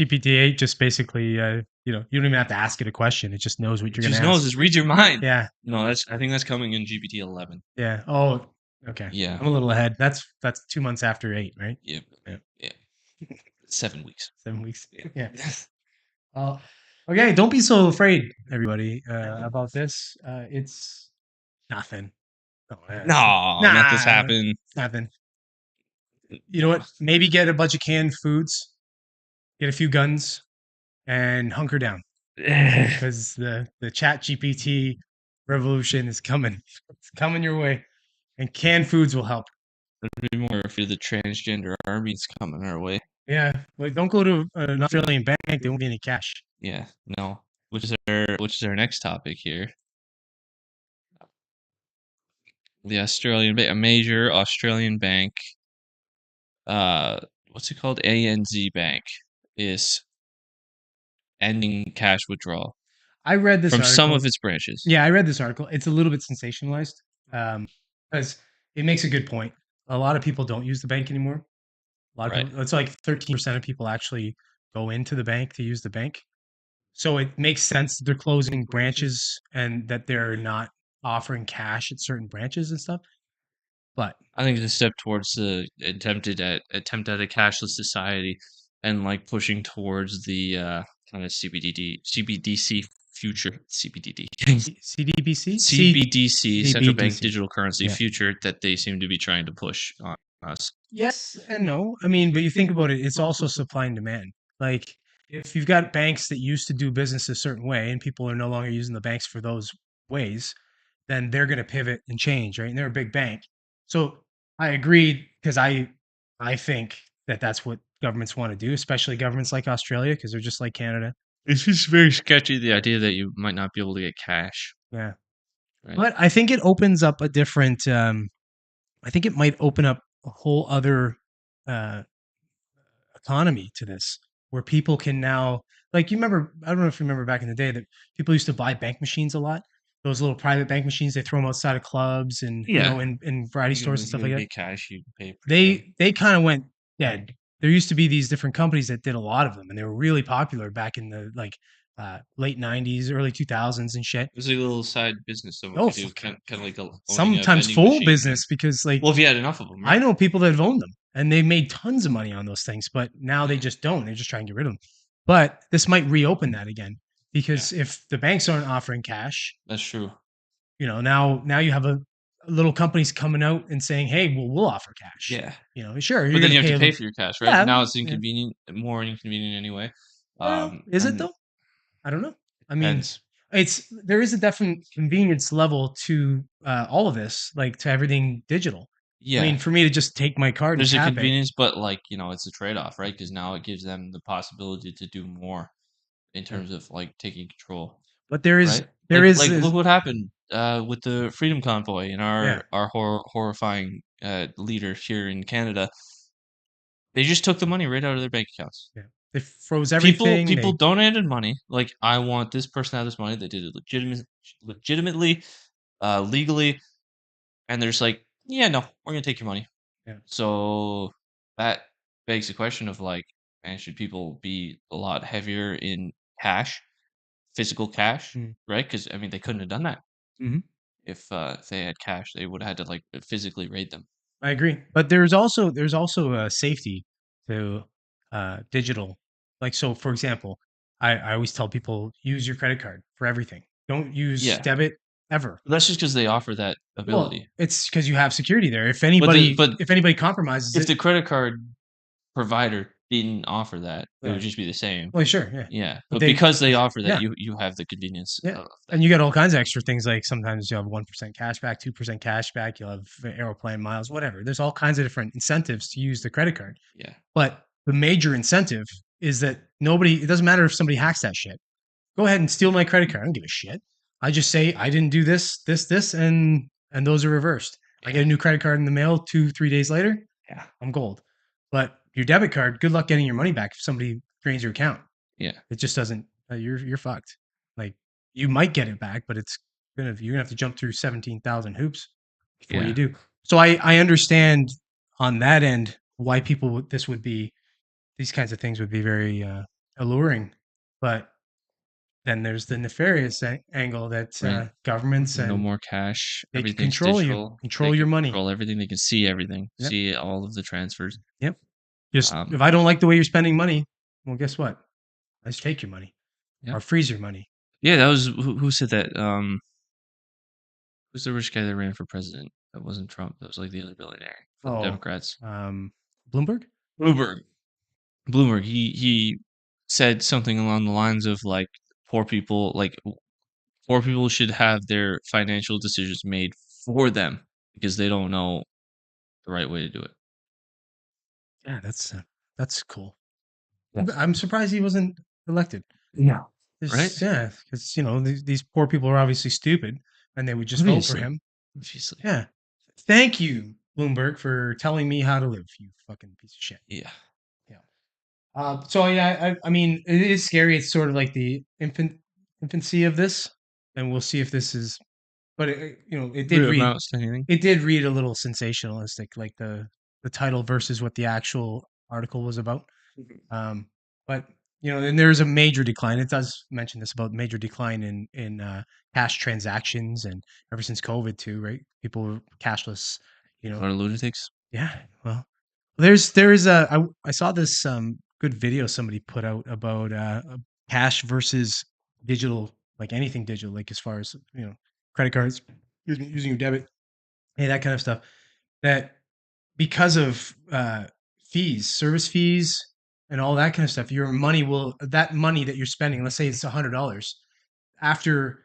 [SPEAKER 2] GPT-8 just basically, you don't even have to ask it a question. It just knows what
[SPEAKER 1] It
[SPEAKER 2] you're going
[SPEAKER 1] just
[SPEAKER 2] to ask.
[SPEAKER 1] knows, just read your mind.
[SPEAKER 2] Yeah,
[SPEAKER 1] No, I think that's coming in GPT 11.
[SPEAKER 2] yeah. Oh, okay.
[SPEAKER 1] Yeah,
[SPEAKER 2] I'm a little ahead. That's 2 months after 8, right?
[SPEAKER 1] yeah,
[SPEAKER 2] Yeah,
[SPEAKER 1] yeah. 7 weeks.
[SPEAKER 2] 7 weeks.
[SPEAKER 1] Yeah.
[SPEAKER 2] Yeah. Uh, okay, don't be so afraid, everybody, about this. It's nothing. Oh,
[SPEAKER 1] No, let this
[SPEAKER 2] nah,
[SPEAKER 1] happen.
[SPEAKER 2] it's nothing. You know
[SPEAKER 1] No.
[SPEAKER 2] what? Maybe get a bunch of canned foods, get a few guns, and hunker down because the Chat GPT revolution is coming. It's coming your way, and canned foods will help.
[SPEAKER 1] Be more afraid the transgender army's coming our way.
[SPEAKER 2] Yeah, like don't go to an Australian bank; there won't be any cash.
[SPEAKER 1] Yeah, no. Which is our next topic here. The a major Australian bank, uh, what's it called? ANZ Bank is ending cash withdrawal
[SPEAKER 2] I read this
[SPEAKER 1] from some
[SPEAKER 2] article.
[SPEAKER 1] of its branches.
[SPEAKER 2] Yeah, I read this article. It's a little bit sensationalized because it makes a good point. A lot of people don't use the bank anymore. A lot of
[SPEAKER 1] Right.
[SPEAKER 2] people, it's like 13% of people actually go into the bank to use the bank. So it makes sense that they're closing branches and that they're not offering cash at certain branches and stuff. But
[SPEAKER 1] I think it's a step towards the attempt at a cashless society and like pushing towards the kind of CBDC future CBDD
[SPEAKER 2] CDBC,
[SPEAKER 1] CBDC central bank
[SPEAKER 2] CBDC.
[SPEAKER 1] digital currency
[SPEAKER 2] Yeah.
[SPEAKER 1] future that they seem to be trying to push on us.
[SPEAKER 2] Yes and no. I mean, but you think about it, it's also supply and demand. Like if you've got banks that used to do business a certain way and people are no longer using the banks for those ways, then they're going to pivot and change, right? And they're a big bank. So I agree because I think that that's what governments want to do, especially governments like Australia because they're just like Canada.
[SPEAKER 1] It's just very sketchy, the idea that you might not be able to get cash,
[SPEAKER 2] Yeah.
[SPEAKER 1] right?
[SPEAKER 2] But I think it opens up a different I think it might open up a whole other uh economy to this where people can now like you remember I don't know if you remember back in the day that people used to buy bank machines a lot. Those little private bank machines, they throw them outside of clubs and
[SPEAKER 1] Yeah.
[SPEAKER 2] in variety stores and
[SPEAKER 1] If you're
[SPEAKER 2] stuff like
[SPEAKER 1] gonna
[SPEAKER 2] that.
[SPEAKER 1] get cash, you pay a premium.
[SPEAKER 2] They kind of went dead. There used to be these different companies that did a lot of them, and they were really popular back in the like late '90s, early 2000s, and shit.
[SPEAKER 1] It was like a little side business someone
[SPEAKER 2] Oh,
[SPEAKER 1] could do,
[SPEAKER 2] fuck.
[SPEAKER 1] kind of like owning a
[SPEAKER 2] Sometimes
[SPEAKER 1] vending
[SPEAKER 2] full
[SPEAKER 1] machine, right?
[SPEAKER 2] business because like
[SPEAKER 1] Well, if you had enough of them,
[SPEAKER 2] I
[SPEAKER 1] right?
[SPEAKER 2] know people that have owned them and they made tons of money on those things, but now they
[SPEAKER 1] Yeah,
[SPEAKER 2] just don't. They just try and get rid of them. But this might reopen that again
[SPEAKER 1] yeah,
[SPEAKER 2] because if the banks aren't offering cash,
[SPEAKER 1] that's true.
[SPEAKER 2] now you have a little companies coming out and saying, "Hey, well, we'll offer cash."
[SPEAKER 1] Yeah,
[SPEAKER 2] Sure,
[SPEAKER 1] but
[SPEAKER 2] you're
[SPEAKER 1] then
[SPEAKER 2] going
[SPEAKER 1] you
[SPEAKER 2] to
[SPEAKER 1] have
[SPEAKER 2] pay
[SPEAKER 1] to
[SPEAKER 2] a
[SPEAKER 1] pay
[SPEAKER 2] little.
[SPEAKER 1] for your cash, right?
[SPEAKER 2] Yeah,
[SPEAKER 1] Now it's
[SPEAKER 2] yeah.
[SPEAKER 1] inconvenient, more inconvenient anyway.
[SPEAKER 2] Well, is it
[SPEAKER 1] And
[SPEAKER 2] though? I don't know. I mean,
[SPEAKER 1] depends.
[SPEAKER 2] there is a definite convenience level to all of this, like to everything digital. I
[SPEAKER 1] Yeah,
[SPEAKER 2] mean, for me to just take my card and
[SPEAKER 1] there's a
[SPEAKER 2] tap it,
[SPEAKER 1] convenience, but like it's a trade-off, right? Because now it gives them the possibility to do more in
[SPEAKER 2] yeah.
[SPEAKER 1] terms of like taking control,
[SPEAKER 2] But there is
[SPEAKER 1] right?
[SPEAKER 2] there
[SPEAKER 1] Like
[SPEAKER 2] is
[SPEAKER 1] look what happened with the Freedom Convoy and
[SPEAKER 2] yeah.
[SPEAKER 1] our horrifying leader here in Canada. They just took the money right out of their bank accounts.
[SPEAKER 2] Yeah. They froze
[SPEAKER 1] People
[SPEAKER 2] everything.
[SPEAKER 1] people
[SPEAKER 2] They
[SPEAKER 1] donated money. Like, I want this person to have this money. They did it legitimately, legally, and they're just like, yeah, no, we're gonna take your money.
[SPEAKER 2] yeah.
[SPEAKER 1] So that begs the question of like, man, should people be a lot heavier in cash, physical cash,
[SPEAKER 2] Mm.
[SPEAKER 1] right? Because I mean, they couldn't have done that
[SPEAKER 2] Mhm.
[SPEAKER 1] if they had cash. They would have had to like physically raid them.
[SPEAKER 2] I agree, but there's also a safety to digital. Like so, for example, I always tell people use your credit card for everything. Don't use
[SPEAKER 1] Yeah,
[SPEAKER 2] debit ever.
[SPEAKER 1] that's just because they offer that
[SPEAKER 2] Well,
[SPEAKER 1] ability.
[SPEAKER 2] it's because you have security there. If
[SPEAKER 1] But the
[SPEAKER 2] anybody
[SPEAKER 1] but
[SPEAKER 2] if anybody compromises
[SPEAKER 1] if
[SPEAKER 2] it,
[SPEAKER 1] the credit card provider didn't offer that, it would
[SPEAKER 2] yeah.
[SPEAKER 1] just be the same.
[SPEAKER 2] Well, sure, yeah.
[SPEAKER 1] Yeah,
[SPEAKER 2] But
[SPEAKER 1] but because they offer that,
[SPEAKER 2] yeah,
[SPEAKER 1] you have the convenience
[SPEAKER 2] yeah.
[SPEAKER 1] of that.
[SPEAKER 2] And you get all kinds of extra things like sometimes you'll have 1% cash back, 2% cash back, you'll have aeroplane miles, whatever. There's all kinds of different incentives to use the credit card.
[SPEAKER 1] Yeah,
[SPEAKER 2] But the major incentive is that nobody, it doesn't matter if somebody hacks that shit. Go ahead and steal my credit card. I don't give a shit. I just say I didn't do this, and those are reversed. I
[SPEAKER 1] yeah,
[SPEAKER 2] get a new credit card in the mail 2, 3 days later. Yeah, I'm gold. But your debit card, good luck getting your money back if somebody drains your account.
[SPEAKER 1] yeah,
[SPEAKER 2] It just doesn't. You're fucked. Like you might get it back, but you're gonna have to jump through 17,000 hoops before you
[SPEAKER 1] yeah,
[SPEAKER 2] do. So I understand on that end why this would be these kinds of things would be very alluring, but then there's the nefarious angle that
[SPEAKER 1] right.
[SPEAKER 2] governments
[SPEAKER 1] No
[SPEAKER 2] and
[SPEAKER 1] more cash,
[SPEAKER 2] they can
[SPEAKER 1] everything's
[SPEAKER 2] control you,
[SPEAKER 1] digital. They
[SPEAKER 2] control your
[SPEAKER 1] can
[SPEAKER 2] money.
[SPEAKER 1] control everything, they can see everything,
[SPEAKER 2] Yep,
[SPEAKER 1] see all of the transfers.
[SPEAKER 2] yep. Just
[SPEAKER 1] Um,
[SPEAKER 2] if I don't like the way you're spending money, well, guess what? I just take your money
[SPEAKER 1] yeah.
[SPEAKER 2] or freeze your money.
[SPEAKER 1] Yeah, that was who said that? Who's the rich guy that ran for president? That wasn't Trump, that was, like, the other billionaire for the
[SPEAKER 2] Oh,
[SPEAKER 1] Democrats.
[SPEAKER 2] um, Bloomberg.
[SPEAKER 1] Bloomberg. Bloomberg, he said something along the lines of, like, poor people should have their financial decisions made for them because they don't know the right way to do it.
[SPEAKER 2] Yeah, that's cool.
[SPEAKER 1] Yeah.
[SPEAKER 2] I'm surprised he wasn't elected.
[SPEAKER 1] Yeah. Right?
[SPEAKER 2] Yeah, because these poor people are obviously stupid, and they would just vote for
[SPEAKER 1] Obviously.
[SPEAKER 2] him.
[SPEAKER 1] Obviously.
[SPEAKER 2] Yeah. Thank you, Bloomberg, for telling me how to live. You fucking piece of shit.
[SPEAKER 1] Yeah.
[SPEAKER 2] Yeah. So yeah, I mean, it is scary. It's sort of like the infancy of this, and we'll see if this is. But
[SPEAKER 1] Really amounts to anything.
[SPEAKER 2] it did read a little sensationalistic, like the title versus what the actual article was about.
[SPEAKER 1] Mhm.
[SPEAKER 2] Um, but and there's a major decline. It does mention this about major decline in cash transactions, and ever since COVID too, right? People were cashless. You
[SPEAKER 1] A
[SPEAKER 2] know,
[SPEAKER 1] lot of lunatics.
[SPEAKER 2] yeah. Well, there is I saw this good video somebody put out about cash versus digital, like anything digital, like as far as credit cards, using your debit, hey, that kind of stuff. That because of fees, service fees, and all that kind of stuff, your money will that money that you're spending. Let's say it's $100 after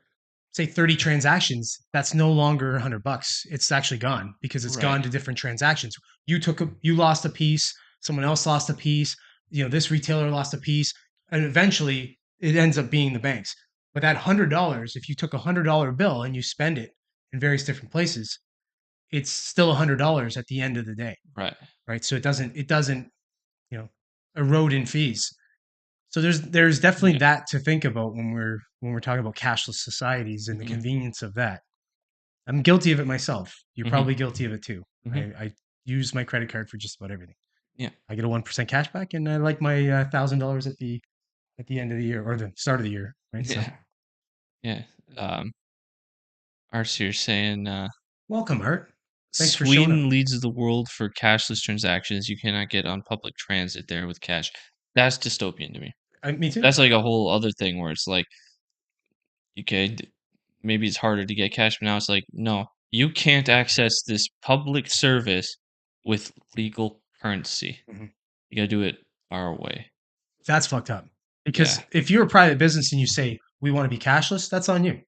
[SPEAKER 2] say 30 transactions, that's no longer $100. It's actually gone because it's
[SPEAKER 1] Right.
[SPEAKER 2] gone to different transactions. You lost a piece, someone else lost a piece, this retailer lost a piece, and eventually it ends up being the banks. But that $100, if you took $100 bill and you spend it in various different places, it's still $100 at the end of the day,
[SPEAKER 1] Right.
[SPEAKER 2] right? So it doesn't you know erode in fees. So there's definitely
[SPEAKER 1] Yeah.
[SPEAKER 2] that to think about when we're talking about cashless societies and the
[SPEAKER 1] Mhm.
[SPEAKER 2] convenience of that. I'm guilty of it myself. You're
[SPEAKER 1] Mhm.
[SPEAKER 2] probably guilty of it too. I,
[SPEAKER 1] Mhm.
[SPEAKER 2] I use my credit card for just about everything.
[SPEAKER 1] Yeah.
[SPEAKER 2] I get a 1% cash back, and I like my $1,000 at the end of the year or the start of the year, right? So
[SPEAKER 1] Yeah. Yeah. Arts here saying,
[SPEAKER 2] welcome, Art. Thanks for showing up.
[SPEAKER 1] Sweden leads the world for cashless transactions. You cannot get on public transit there with cash. That's dystopian to me.
[SPEAKER 2] Me too.
[SPEAKER 1] That's like a whole other thing where it's like, okay, maybe it's harder to get cash, but now it's like, no, you can't access this public service with legal currency.
[SPEAKER 2] Mhm.
[SPEAKER 1] You gotta do it our way.
[SPEAKER 2] That's fucked up.
[SPEAKER 1] Yeah.
[SPEAKER 2] Because if you're a private business and you say we want to be cashless, that's on you.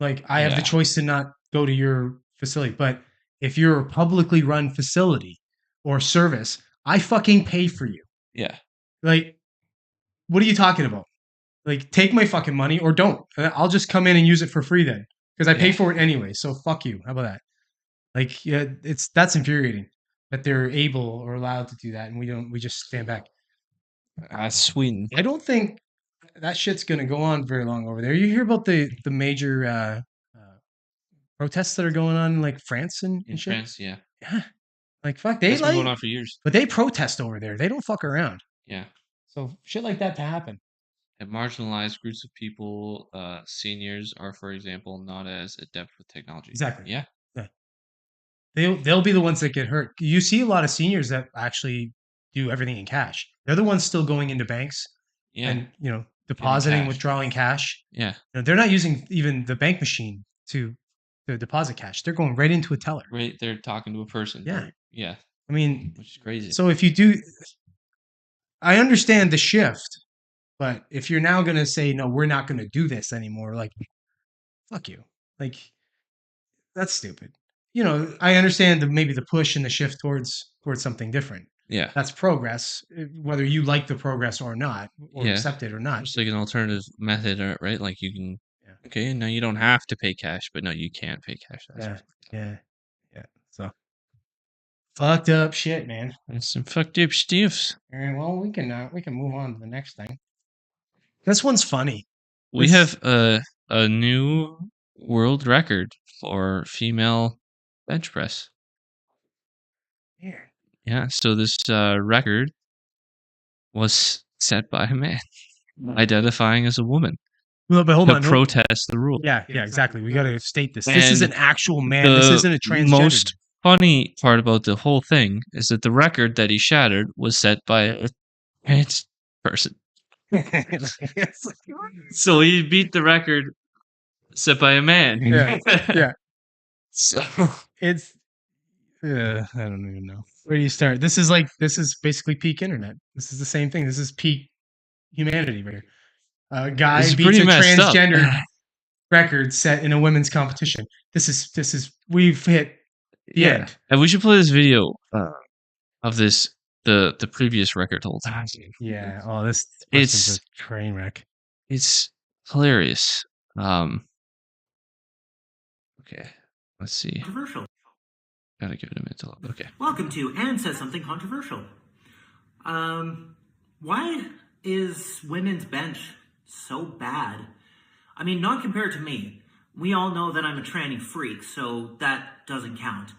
[SPEAKER 2] Like I have the
[SPEAKER 1] Yeah.
[SPEAKER 2] choice to not go to your facility. But if you're a publicly run facility or service, I fucking pay for you.
[SPEAKER 1] Yeah.
[SPEAKER 2] Like, what are you talking about? Like, take my fucking money or don't. I'll just come in and use it for free then because I pay
[SPEAKER 1] Yeah.
[SPEAKER 2] for it anyway. So fuck you. How about that? Like, yeah, that's infuriating that they're able or allowed to do that, and we don't. We just stand back.
[SPEAKER 1] Sweden.
[SPEAKER 2] I don't think that shit's gonna go on very long over there. You hear about the major protests that are going on in like France
[SPEAKER 1] In
[SPEAKER 2] and shit?
[SPEAKER 1] France, yeah.
[SPEAKER 2] Yeah. Like fuck, they
[SPEAKER 1] That's been going
[SPEAKER 2] like,
[SPEAKER 1] on for years.
[SPEAKER 2] but they protest over there. They don't fuck around.
[SPEAKER 1] Yeah.
[SPEAKER 2] So shit like that to happen.
[SPEAKER 1] And marginalized groups of people, seniors are, for example, not as adept with technology.
[SPEAKER 2] Exactly.
[SPEAKER 1] Yeah.
[SPEAKER 2] Yeah. They'll be the ones that get hurt. You see a lot of seniors that actually do everything in cash. They're the ones still going into banks
[SPEAKER 1] Yeah.
[SPEAKER 2] and
[SPEAKER 1] Getting
[SPEAKER 2] depositing,
[SPEAKER 1] cash.
[SPEAKER 2] withdrawing cash.
[SPEAKER 1] Yeah.
[SPEAKER 2] They're not using even the bank machine to deposit cash. They're going right into a teller.
[SPEAKER 1] Right. They're talking to a person.
[SPEAKER 2] Yeah.
[SPEAKER 1] Yeah.
[SPEAKER 2] I mean,
[SPEAKER 1] Which is crazy.
[SPEAKER 2] so if you do, I understand the shift, but if you're now going to say, no, we're not going to do this anymore, like, fuck you. Like, that's stupid. I understand maybe the push and the shift towards something different.
[SPEAKER 1] Yeah.
[SPEAKER 2] That's progress, whether you like the progress or not, or
[SPEAKER 1] Yeah.
[SPEAKER 2] accept it or not.
[SPEAKER 1] It's like an alternative method, right? Like you can,
[SPEAKER 2] Yeah.
[SPEAKER 1] okay, now you don't have to pay cash, but no, you can't pay cash.
[SPEAKER 2] Yeah. So fucked up shit, man.
[SPEAKER 1] That's some fucked up stuff.
[SPEAKER 2] All right, well, we can move on to the next thing. This one's funny.
[SPEAKER 1] We have a new world record for female bench press.
[SPEAKER 2] Yeah.
[SPEAKER 1] Yeah, so this record was set by a man identifying as a woman
[SPEAKER 2] Well, but hold
[SPEAKER 1] to
[SPEAKER 2] on.
[SPEAKER 1] protest the rule.
[SPEAKER 2] Yeah, exactly. We got to state this. This is
[SPEAKER 1] And
[SPEAKER 2] an actual man. This isn't a transgender.
[SPEAKER 1] Most funny part about the whole thing is that the record that he shattered was set by a trans person. So he beat the record set by a man.
[SPEAKER 2] Yeah. Yeah.
[SPEAKER 1] So
[SPEAKER 2] It's I don't even know. Where do you start? This is basically peak internet. This is the same thing. This is peak humanity right here. A guy
[SPEAKER 1] It's
[SPEAKER 2] beats
[SPEAKER 1] pretty
[SPEAKER 2] a
[SPEAKER 1] messed up.
[SPEAKER 2] transgender record set in a women's competition. This is we've hit the end.
[SPEAKER 1] And we should play this video of this the previous record holder.
[SPEAKER 2] Yeah. Oh, this
[SPEAKER 1] It's-
[SPEAKER 2] person's a train wreck.
[SPEAKER 1] It's hilarious. Okay, let's see.
[SPEAKER 3] Controversial.
[SPEAKER 1] Gotta give it a minute to load. Okay.
[SPEAKER 3] Welcome to And Says Something Controversial. Why is women's bench so bad? I mean, not compared to me. We all know that I'm a tranny freak, so that doesn't count.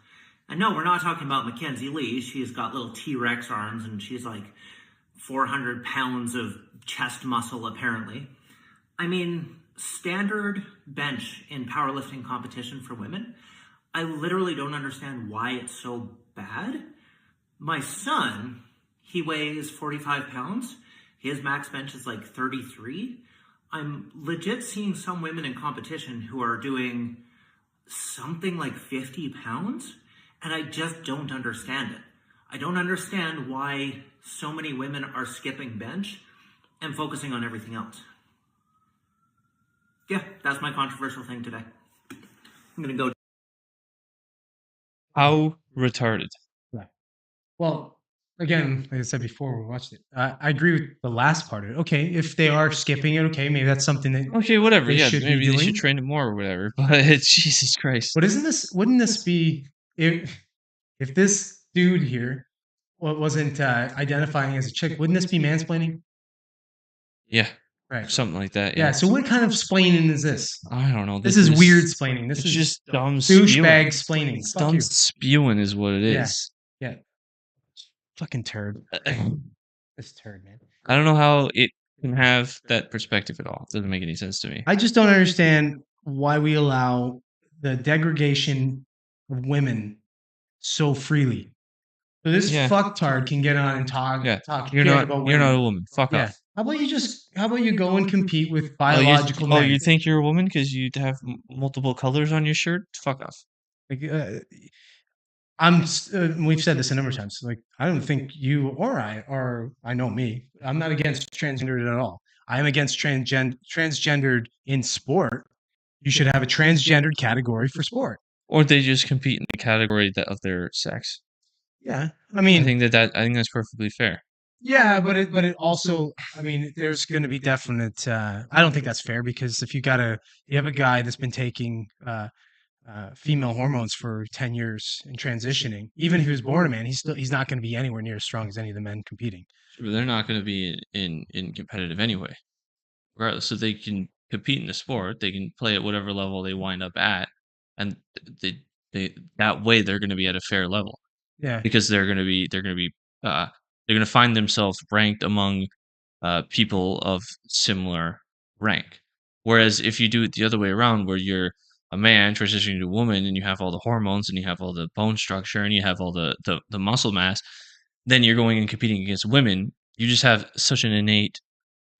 [SPEAKER 3] And no, we're not talking about Mackenzie Lee. She's got little T-Rex arms and she's like 400 pounds of chest muscle, apparently. I mean, standard bench in powerlifting competition for women, I literally don't understand why it's so bad. My son, he weighs 45 pounds. His max bench is like 33. I'm legit seeing some women in competition who are doing something like 50 pounds, and I just don't understand it. I don't understand why so many women are skipping bench and focusing on everything else. Yeah, that's my controversial thing today. I'm going to go.
[SPEAKER 1] How retarded.
[SPEAKER 2] Well, again, like I said before, we watched it. I agree with the last part of it. Okay, if they are skipping it, okay, maybe that's something that
[SPEAKER 1] Okay, whatever.
[SPEAKER 2] they
[SPEAKER 1] Yeah,
[SPEAKER 2] should be
[SPEAKER 1] maybe they
[SPEAKER 2] doing.
[SPEAKER 1] should train it more or whatever. But Jesus Christ.
[SPEAKER 2] But wouldn't this be if this dude here wasn't identifying as a chick? Wouldn't this be mansplaining?
[SPEAKER 1] Yeah,
[SPEAKER 2] Right.
[SPEAKER 1] something like that.
[SPEAKER 2] Yeah. So what kind of splaining is this?
[SPEAKER 1] I don't know.
[SPEAKER 2] This is weird splaining. This
[SPEAKER 1] It's
[SPEAKER 2] is
[SPEAKER 1] just dumb
[SPEAKER 2] douchebag
[SPEAKER 1] spewing.
[SPEAKER 2] splaining.
[SPEAKER 1] It's
[SPEAKER 2] Fuck
[SPEAKER 1] dumb
[SPEAKER 2] you.
[SPEAKER 1] spewing is what it
[SPEAKER 2] Yeah.
[SPEAKER 1] is.
[SPEAKER 2] Yeah. Fucking turd. This turd, man.
[SPEAKER 1] I don't know how it can have that perspective at all. It doesn't make any sense to me.
[SPEAKER 2] I just don't understand why we allow the degradation of women so freely. So this
[SPEAKER 1] Yeah.
[SPEAKER 2] fucktard can get on and talk.
[SPEAKER 1] Yeah,
[SPEAKER 2] talk
[SPEAKER 1] you're
[SPEAKER 2] shit
[SPEAKER 1] not.
[SPEAKER 2] about
[SPEAKER 1] You're
[SPEAKER 2] women.
[SPEAKER 1] not a woman. Fuck
[SPEAKER 2] Yeah.
[SPEAKER 1] off.
[SPEAKER 2] How about you go and compete with
[SPEAKER 1] Oh,
[SPEAKER 2] biological men?
[SPEAKER 1] you think you're a woman because you have multiple colors on your shirt? Fuck off.
[SPEAKER 2] Like, we've said this a number of times. Like, I don't think you or I know me. I'm not against transgendered at all. I am against transgendered in sport. You should have a transgendered category for sport.
[SPEAKER 1] Or they just compete in the category of their sex.
[SPEAKER 2] Yeah, I
[SPEAKER 1] I
[SPEAKER 2] mean,
[SPEAKER 1] think I think that's perfectly fair.
[SPEAKER 2] yeah, but it also, I mean, there's going to be definite. I don't think that's fair because if you have a guy that's been taking female hormones for 10 years and transitioning, even if he was born a man, he's not going to be anywhere near as strong as any of the men competing.
[SPEAKER 1] But they're not going to be in competitive anyway, regardless. So they can compete in the sport. They can play at whatever level they wind up at, and they that way they're going to be at a fair level.
[SPEAKER 2] Yeah,
[SPEAKER 1] because they're going to be they're going to find themselves ranked among people of similar rank. Whereas if you do it the other way around, where you're a man transitioning to a woman and you have all the hormones and you have all the bone structure and you have all the muscle mass, then you're going and competing against women. You just have such an innate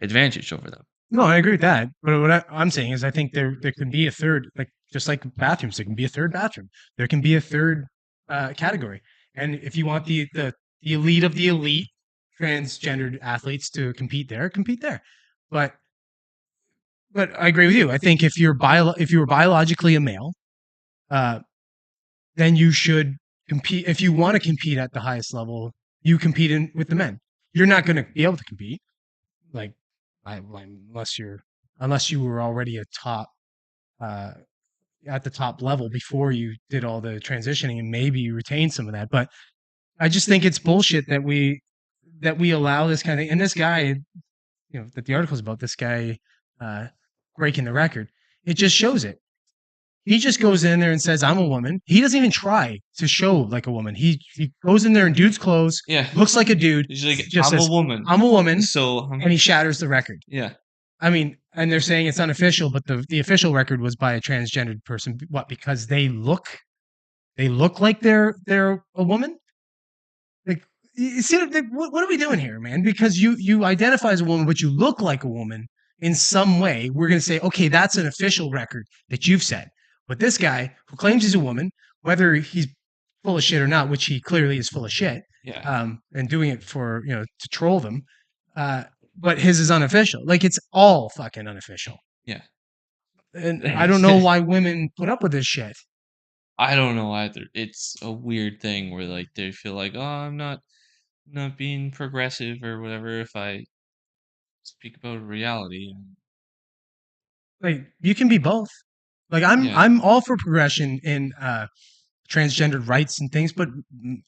[SPEAKER 1] advantage over them.
[SPEAKER 2] no, I agree with that. But what I'm saying is, I think there can be a third, like just like bathrooms, there can be a third bathroom. There can be a third category. And if you want the elite of the elite transgendered athletes to compete there, compete there. But I agree with you. I think if you were biologically a male, then you should compete. If you want to compete at the highest level, you compete with the men. You're not going to be able to compete, like unless you were already a top at the top level before you did all the transitioning, and maybe you retained some of that. But I just think it's bullshit that we allow this kind of thing. And this guy, that the article's about, this guy breaking the record, it just shows it. He just goes in there and says, "I'm a woman." He doesn't even try to show like a woman. He goes in there in dude's clothes, looks like a dude.
[SPEAKER 1] He's like,
[SPEAKER 2] just
[SPEAKER 1] I'm
[SPEAKER 2] says,
[SPEAKER 1] a woman.
[SPEAKER 2] I'm a woman.
[SPEAKER 1] So
[SPEAKER 2] and he shatters the record.
[SPEAKER 1] Yeah.
[SPEAKER 2] I mean, and they're saying it's unofficial, but the official record was by a transgendered person. What? Because they look like they're a woman. Like, you see, what are we doing here, man? Because you identify as a woman, but you look like a woman in some way. We're going to say, okay, that's an official record that you've set. But this guy who claims he's a woman, whether he's full of shit or not, which he clearly is full of shit, and doing it for to troll them, but his is unofficial. Like, it's all fucking unofficial.
[SPEAKER 1] Yeah.
[SPEAKER 2] And I don't know why women put up with this shit.
[SPEAKER 1] I don't know either. It's a weird thing where like they feel like, oh, I'm not being progressive or whatever if I speak about reality.
[SPEAKER 2] Like, you can be both. Like, I'm all for progression in transgendered rights and things, but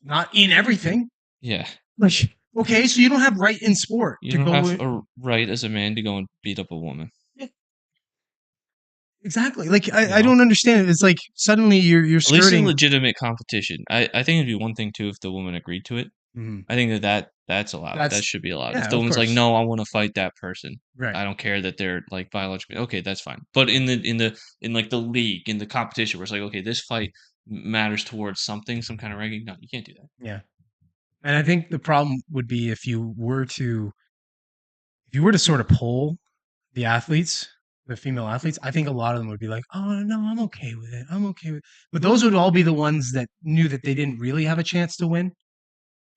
[SPEAKER 2] not in everything.
[SPEAKER 1] Yeah.
[SPEAKER 2] Like, okay, so you don't have right in sport.
[SPEAKER 1] You don't have a right as a man to go and beat up a woman. Yeah. Exactly.
[SPEAKER 2] Like, I don't understand it. It's like suddenly you're skirting.
[SPEAKER 1] At least in legitimate competition. I think it'd be one thing too if the woman agreed to it. Mm-hmm. I think that's allowed. That should be allowed. If the woman's like, no, I want to fight that person. Right. I don't care that they're like biologically okay. That's fine. But in like the league, in the competition, where it's like, okay, this fight matters towards something, some kind of ranking. No, you can't do that.
[SPEAKER 2] Yeah. And I think the problem would be if you were to sort of poll the athletes, the female athletes, I think a lot of them would be like, oh no, I'm okay with it. I'm okay with it. But those would all be the ones that knew that they didn't really have a chance to win.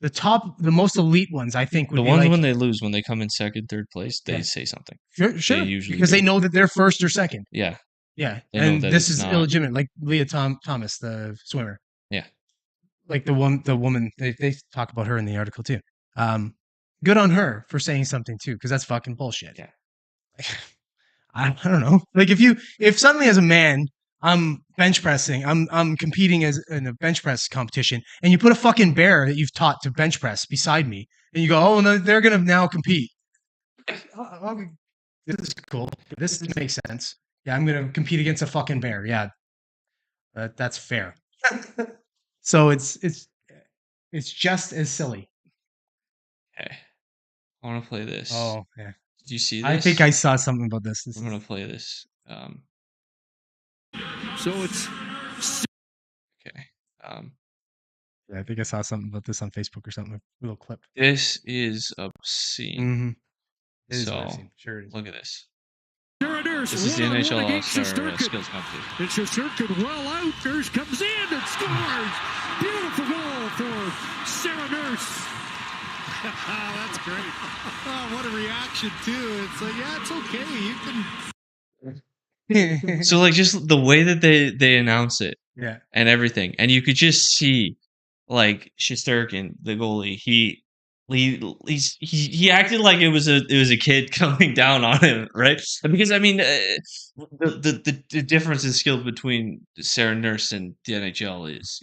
[SPEAKER 2] The most elite ones, I think, would be
[SPEAKER 1] the ones when they lose, when they come in second, third place, they say something.
[SPEAKER 2] Sure, because they know that they're first or second.
[SPEAKER 1] Yeah.
[SPEAKER 2] Yeah, and this is illegitimate. Like Leah Thomas, the swimmer.
[SPEAKER 1] Yeah.
[SPEAKER 2] Like the woman, they talk about her in the article too. Good on her for saying something too, because that's fucking bullshit.
[SPEAKER 1] Yeah.
[SPEAKER 2] I don't know. Like, if suddenly as a man I'm bench pressing, I'm competing in a bench press competition, and you put a fucking bear that you've taught to bench press beside me, and you go, oh no, they're gonna now compete. This is cool. This makes sense. Yeah, I'm gonna compete against a fucking bear. Yeah, that's fair. So it's just as silly.
[SPEAKER 1] Okay, I want to play this.
[SPEAKER 2] Oh yeah.
[SPEAKER 1] Did you see this?
[SPEAKER 2] I think I saw something about this.
[SPEAKER 1] I'm gonna play this.
[SPEAKER 4] So it's
[SPEAKER 1] okay.
[SPEAKER 2] Yeah, I think I saw something about this on Facebook or something. A little clip.
[SPEAKER 1] This is obscene.
[SPEAKER 2] Mm-hmm. It is
[SPEAKER 1] so
[SPEAKER 2] obscene. Sure it is.
[SPEAKER 1] Look at this.
[SPEAKER 4] This
[SPEAKER 1] is the NHL All-Star skills competition.
[SPEAKER 4] And Shesterkin well out. Nurse comes in and scores. Beautiful goal for Sarah Nurse. That's great. Oh, what a reaction too. It's like, yeah, it's okay. You can.
[SPEAKER 1] So like just the way that they announce it,
[SPEAKER 2] yeah,
[SPEAKER 1] and everything, and you could just see like Shesterkin, the goalie, he acted like it was a kid coming down on him, right? Because I mean, the difference in skill between Sarah Nurse and the NHL is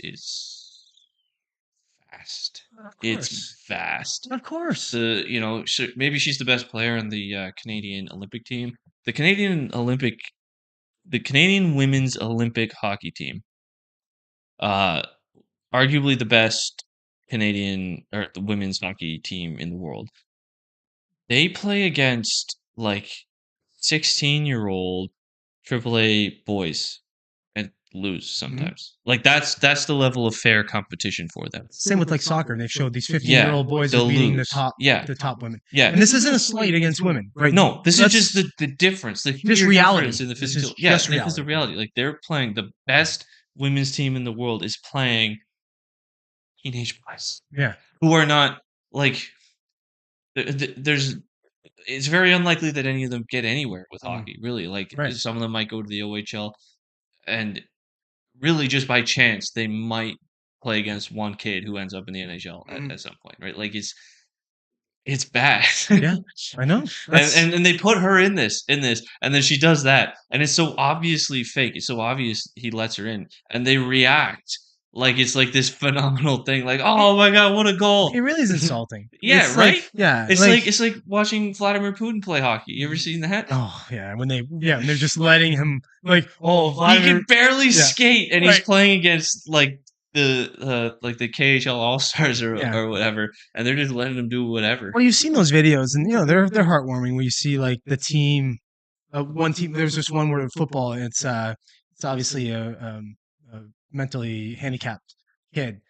[SPEAKER 1] vast.
[SPEAKER 2] Of
[SPEAKER 1] It's
[SPEAKER 2] course.
[SPEAKER 1] vast.
[SPEAKER 2] Of course.
[SPEAKER 1] Maybe she's the best player on the Canadian Olympic team. The Canadian women's Olympic hockey team, uh, arguably the best Canadian or the women's hockey team in the world. They play against like 16-year-old AAA boys and lose sometimes. Like that's the level of fair competition for them.
[SPEAKER 2] Same with like soccer. They've showed these 15-year-old boys are
[SPEAKER 1] they'll
[SPEAKER 2] beating
[SPEAKER 1] lose.
[SPEAKER 2] the top women.
[SPEAKER 1] Yeah.
[SPEAKER 2] And this isn't a slight against women, right?
[SPEAKER 1] No, this is just the difference. The
[SPEAKER 2] just
[SPEAKER 1] clear
[SPEAKER 2] reality.
[SPEAKER 1] difference in the
[SPEAKER 2] This
[SPEAKER 1] physical.
[SPEAKER 2] is just
[SPEAKER 1] This is the reality. Like they're playing the best women's team in the world is playing teenage boys.
[SPEAKER 2] Yeah.
[SPEAKER 1] Who are not like there's it's very unlikely that any of them get anywhere with hockey, really. Like
[SPEAKER 2] Right.
[SPEAKER 1] some of them might go to the OHL and really just by chance they might play against one kid who ends up in the NHL at some point, right? Like it's bad.
[SPEAKER 2] Yeah, I know.
[SPEAKER 1] And they put her in this, and then she does that, and it's so obviously fake. It's so obvious he lets her in, and they react like it's like this phenomenal thing. Like, oh my god, what a goal!
[SPEAKER 2] It really is insulting.
[SPEAKER 1] Yeah,
[SPEAKER 2] It's
[SPEAKER 1] right.
[SPEAKER 2] Like, yeah,
[SPEAKER 1] it's like watching Vladimir Putin play hockey. You ever seen that?
[SPEAKER 2] Oh yeah, when they're just letting him like
[SPEAKER 1] He can barely skate, and he's
[SPEAKER 2] Right.
[SPEAKER 1] playing against like the KHL All Stars or whatever, and they're just letting him do whatever.
[SPEAKER 2] Well, you've seen those videos, and they're heartwarming. Where you see like the team, one team. There's this one where in football, it's obviously a mentally handicapped kid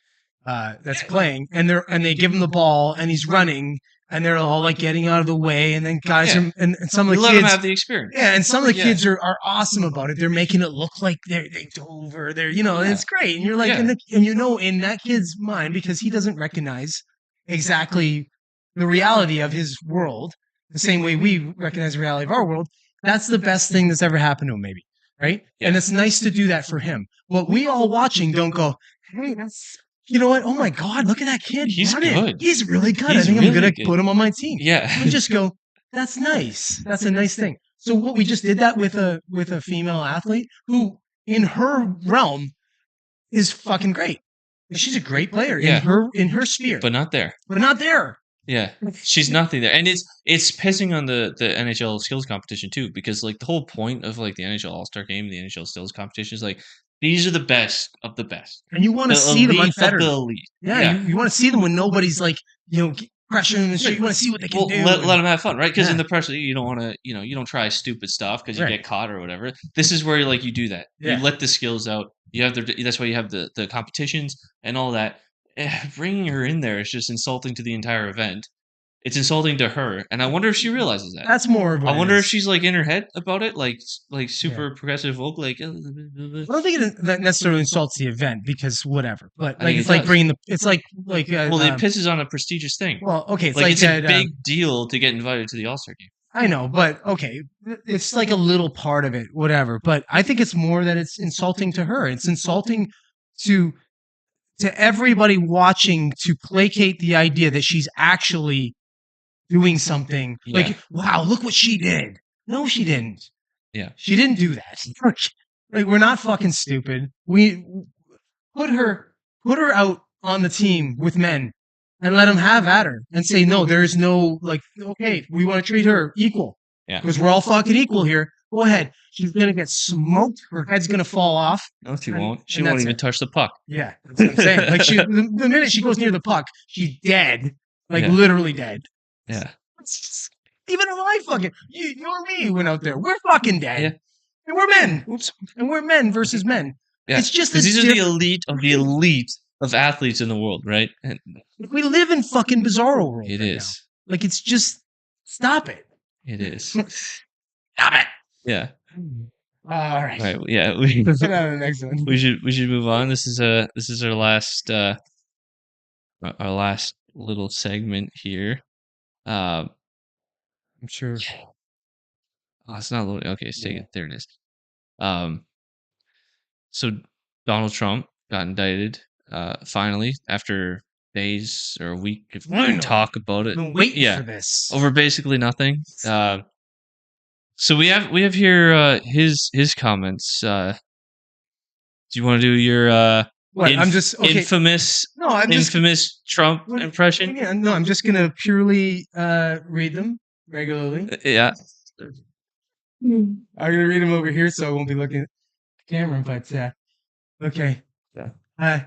[SPEAKER 2] that's playing, and they give him the ball, and he's running, and they're all like getting out of the way, and then guys are, and some of the
[SPEAKER 1] let
[SPEAKER 2] kids
[SPEAKER 1] them have the experience.
[SPEAKER 2] Yeah, and some of the kids are awesome about it. They're making it look like they dove or they're and it's great. And you're like, and in that kid's mind, because he doesn't recognize exactly the reality of his world, the same way we recognize the reality of our world. That's the best thing that's ever happened to him, maybe, right? Yeah. And it's nice to do that for him. But we all watching don't go, hey, that's. You know what? Oh my God! Look at that kid.
[SPEAKER 1] He's good.
[SPEAKER 2] He's really good. I think I'm gonna put him on my team.
[SPEAKER 1] Yeah.
[SPEAKER 2] We just go. That's nice. That's a nice thing. So what we just did that with a female athlete who, in her realm, is fucking great. She's a great player in her sphere,
[SPEAKER 1] but not there. Yeah, she's nothing there, and it's pissing on the NHL skills competition too, because like the whole point of like the NHL All-Star Game, the NHL skills competition is like. These are the best of the best.
[SPEAKER 2] And you want to see them unfettered.
[SPEAKER 1] Yeah.
[SPEAKER 2] You want to see them when nobody's like, pressuring them in the street. You want to see what they can do.
[SPEAKER 1] Let them have fun, right? Because in the pressure, you don't want to, you don't try stupid stuff because you get caught or whatever. This is where you do that. Yeah. You let the skills out. You have that's why you have the competitions and all that. Bringing her in there is just insulting to the entire event. It's insulting to her, and I wonder if she realizes that.
[SPEAKER 2] That's more of what
[SPEAKER 1] I wonder if she's like in her head about it, like super progressive folk, like. I
[SPEAKER 2] don't think that necessarily insults the event because whatever, but like it's like bringing it
[SPEAKER 1] pisses on a prestigious thing.
[SPEAKER 2] Well, okay, it's
[SPEAKER 1] it's a big deal to get invited to the All-Star Game.
[SPEAKER 2] I know, but okay, it's like a little part of it, whatever. But I think it's more that it's insulting to her. It's insulting to everybody watching to placate the idea that she's actually doing something like, wow, look what she did. No, she didn't.
[SPEAKER 1] Yeah.
[SPEAKER 2] She didn't do that. Like, we're not fucking stupid. We put her out on the team with men and let them have at her and say, no, there's no, like, okay, we want to treat her equal.
[SPEAKER 1] Yeah.
[SPEAKER 2] Because we're all fucking equal here. Go ahead. She's going to get smoked. Her head's going to fall off.
[SPEAKER 1] No, she won't. She won't even touch the puck.
[SPEAKER 2] Yeah. That's what I'm saying. Like, the minute she goes near the puck, she's dead. Like, literally dead.
[SPEAKER 1] Yeah.
[SPEAKER 2] Even if I fucking you or me went out there, we're fucking dead.
[SPEAKER 1] Yeah.
[SPEAKER 2] And we're men. And we're men versus men.
[SPEAKER 1] Yeah.
[SPEAKER 2] It's just
[SPEAKER 1] these are the elite of athletes in the world, right? And
[SPEAKER 2] we live in fucking bizarro world.
[SPEAKER 1] It is.
[SPEAKER 2] Now. Like it's just stop it.
[SPEAKER 1] It is.
[SPEAKER 2] Stop it.
[SPEAKER 1] Yeah.
[SPEAKER 2] All right.
[SPEAKER 1] Right. Yeah.
[SPEAKER 2] Get out of the next one.
[SPEAKER 1] We should move on. This is our last little segment here. I'm
[SPEAKER 2] sure.
[SPEAKER 1] Oh, it's not loading. Okay, it's taking. There it is. So Donald Trump got indicted finally after days or a week if we
[SPEAKER 2] I know.
[SPEAKER 1] talk about it.
[SPEAKER 2] I've been waiting
[SPEAKER 1] Yeah,
[SPEAKER 2] for this.
[SPEAKER 1] over basically nothing. So we have here his comments. Do you want to do your
[SPEAKER 2] What? I'm just okay.
[SPEAKER 1] infamous
[SPEAKER 2] No, I'm just.
[SPEAKER 1] infamous Trump
[SPEAKER 2] What-
[SPEAKER 1] impression?
[SPEAKER 2] Yeah, no, I'm just gonna purely read them regularly.
[SPEAKER 1] Yeah.
[SPEAKER 2] I'm gonna read them over here, so I won't be looking at the camera. But okay.
[SPEAKER 1] Yeah.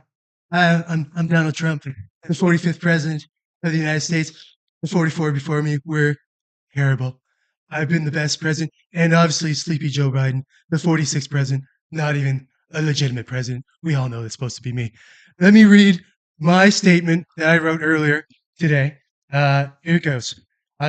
[SPEAKER 2] I'm Donald Trump, the 45th president of the United States. The 44 before me were terrible. I've been the best president, and obviously Sleepy Joe Biden, the 46th president, not even a legitimate president. We all know it's supposed to be me. Let me read my statement that I wrote earlier today. Here it goes.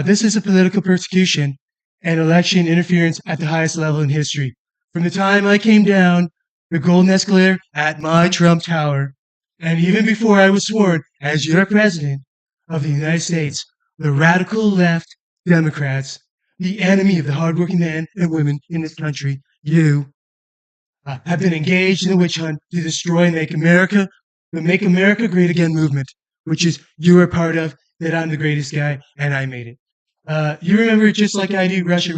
[SPEAKER 2] This is a political persecution and election interference at the highest level in history. From the time I came down the golden escalator at my Trump Tower, and even before I was sworn as your president of the United States, the radical left Democrats, the enemy of the hardworking men and women in this country, you, have been engaged in a witch hunt to destroy and the Make America Great Again movement, which is you are part of, that I'm the greatest guy, and I made it. You remember it just like I do, Russia,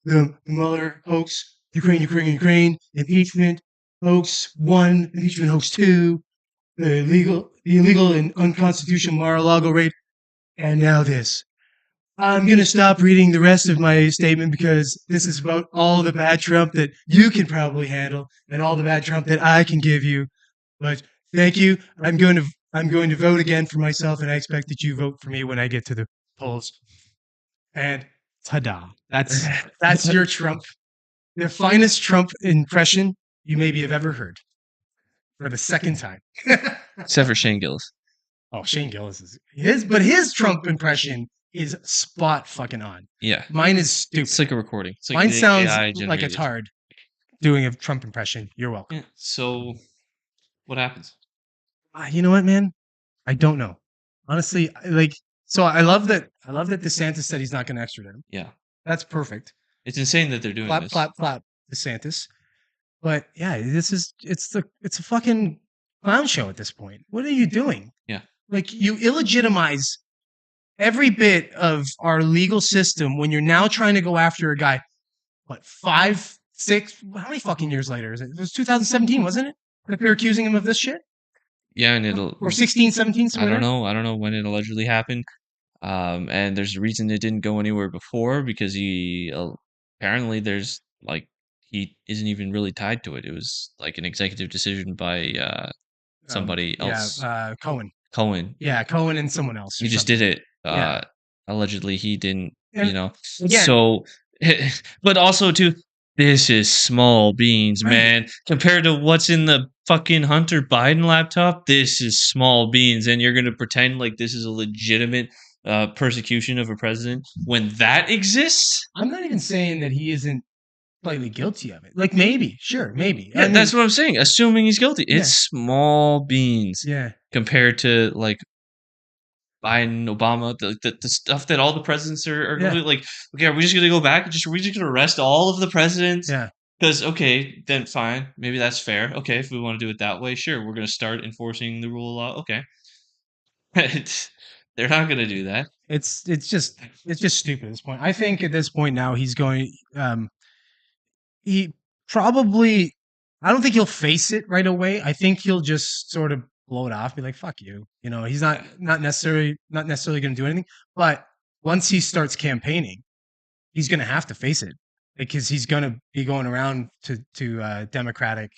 [SPEAKER 2] the Mueller hoax, Ukraine, impeachment hoax 1, impeachment hoax 2, the illegal and unconstitutional Mar-a-Lago raid, and now this. I'm going to stop reading the rest of my statement because this is about all the bad Trump that you can probably handle and all the bad Trump that I can give you. But thank you. I'm going to vote again for myself, and I expect that you vote for me when I get to the polls. And ta-da. That's your Trump. The finest Trump impression you maybe have ever heard. For the second time.
[SPEAKER 1] Except for Shane Gillis.
[SPEAKER 2] Oh, Shane Gillis is his Trump impression is spot fucking on.
[SPEAKER 1] Yeah.
[SPEAKER 2] Mine is stupid.
[SPEAKER 1] It's like a recording. It's like
[SPEAKER 2] Mine sounds
[SPEAKER 1] AI
[SPEAKER 2] like
[SPEAKER 1] generated.
[SPEAKER 2] it's hard doing a Trump impression. You're welcome.
[SPEAKER 1] Yeah. So what happens?
[SPEAKER 2] You know what, man? I don't know. Honestly, so I love that DeSantis said he's not going to extradite him.
[SPEAKER 1] Yeah.
[SPEAKER 2] That's perfect.
[SPEAKER 1] It's insane that they're doing this.
[SPEAKER 2] Clap, DeSantis. But yeah, it's a fucking clown show at this point. What are you doing?
[SPEAKER 1] Yeah.
[SPEAKER 2] Like, you illegitimize every bit of our legal system when you're now trying to go after a guy, what, 5, 6, how many fucking years later is it? It was 2017, wasn't it? That they're accusing him of this shit?
[SPEAKER 1] Yeah, and
[SPEAKER 2] or 16, 17,
[SPEAKER 1] I don't know when it allegedly happened. And there's a reason it didn't go anywhere before, because he apparently he isn't even really tied to it. It was like an executive decision by somebody else.
[SPEAKER 2] Yeah,
[SPEAKER 1] Cohen.
[SPEAKER 2] Yeah, Cohen and someone else.
[SPEAKER 1] He just did it. Allegedly, he didn't.
[SPEAKER 2] And,
[SPEAKER 1] So, but also too, this is small beans,
[SPEAKER 2] right,
[SPEAKER 1] man. Compared to what's in the fucking Hunter Biden laptop, this is small beans, and you're gonna pretend like this is a legitimate persecution of a president when that exists?
[SPEAKER 2] I'm not even saying that he isn't slightly guilty of it. Like, maybe.
[SPEAKER 1] Yeah, that's what I'm saying. Assuming he's guilty, it's small beans.
[SPEAKER 2] Yeah.
[SPEAKER 1] Compared to like Biden, Obama, the stuff that all the presidents are going to do. Like, okay, are we just going to go back and are we just going to arrest all of the presidents?
[SPEAKER 2] Yeah.
[SPEAKER 1] Because, okay, then fine. Maybe that's fair. Okay, if we want to do it that way, sure. We're going to start enforcing the rule of law. Okay. They're not going to do that.
[SPEAKER 2] It's just stupid at this point. I think at this point now he's going, he probably, I don't think he'll face it right away. I think he'll just sort of blow it off, be like, fuck you. You know, he's not necessarily going to do anything. But once he starts campaigning, he's going to have to face it, because he's going to be going around to Democratic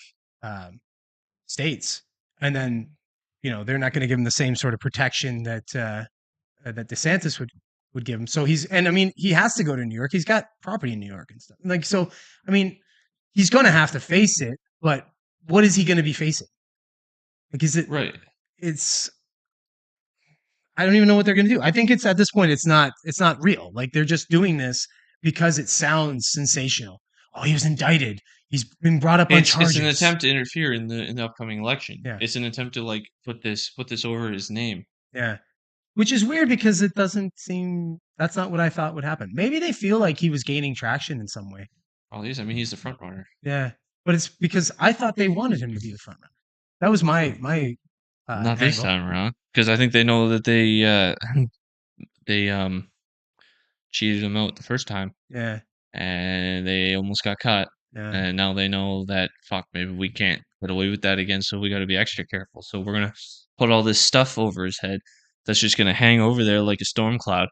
[SPEAKER 2] states, and then, you know, they're not going to give him the same sort of protection that that DeSantis would give him. So he has to go to New York. He's got property in New York and stuff. Like, so, I mean, he's going to have to face it, but what is he going to be facing? Like, is it
[SPEAKER 1] right?
[SPEAKER 2] I don't even know what they're going to do. I think it's, at this point, it's not real. Like, they're just doing this because it sounds sensational. Oh, he was indicted. He's been brought up on charges.
[SPEAKER 1] It's an attempt to interfere in the upcoming election.
[SPEAKER 2] Yeah.
[SPEAKER 1] It's an attempt to like put this over his name.
[SPEAKER 2] Yeah. Which is weird, because it doesn't seem, that's not what I thought would happen. Maybe they feel like he was gaining traction in some way.
[SPEAKER 1] Probably is. I mean, he's the front runner.
[SPEAKER 2] Yeah. But it's because I thought they wanted him to be the front runner. That was my
[SPEAKER 1] Not this
[SPEAKER 2] angle.
[SPEAKER 1] time around, because I think they know that they cheated him out the first time,
[SPEAKER 2] Yeah,
[SPEAKER 1] and they almost got caught.
[SPEAKER 2] yeah,
[SPEAKER 1] And now they know that fuck, maybe we can't get away with that again, so we got to be extra careful. So we're gonna put all this stuff over his head that's just gonna hang over there like a storm cloud,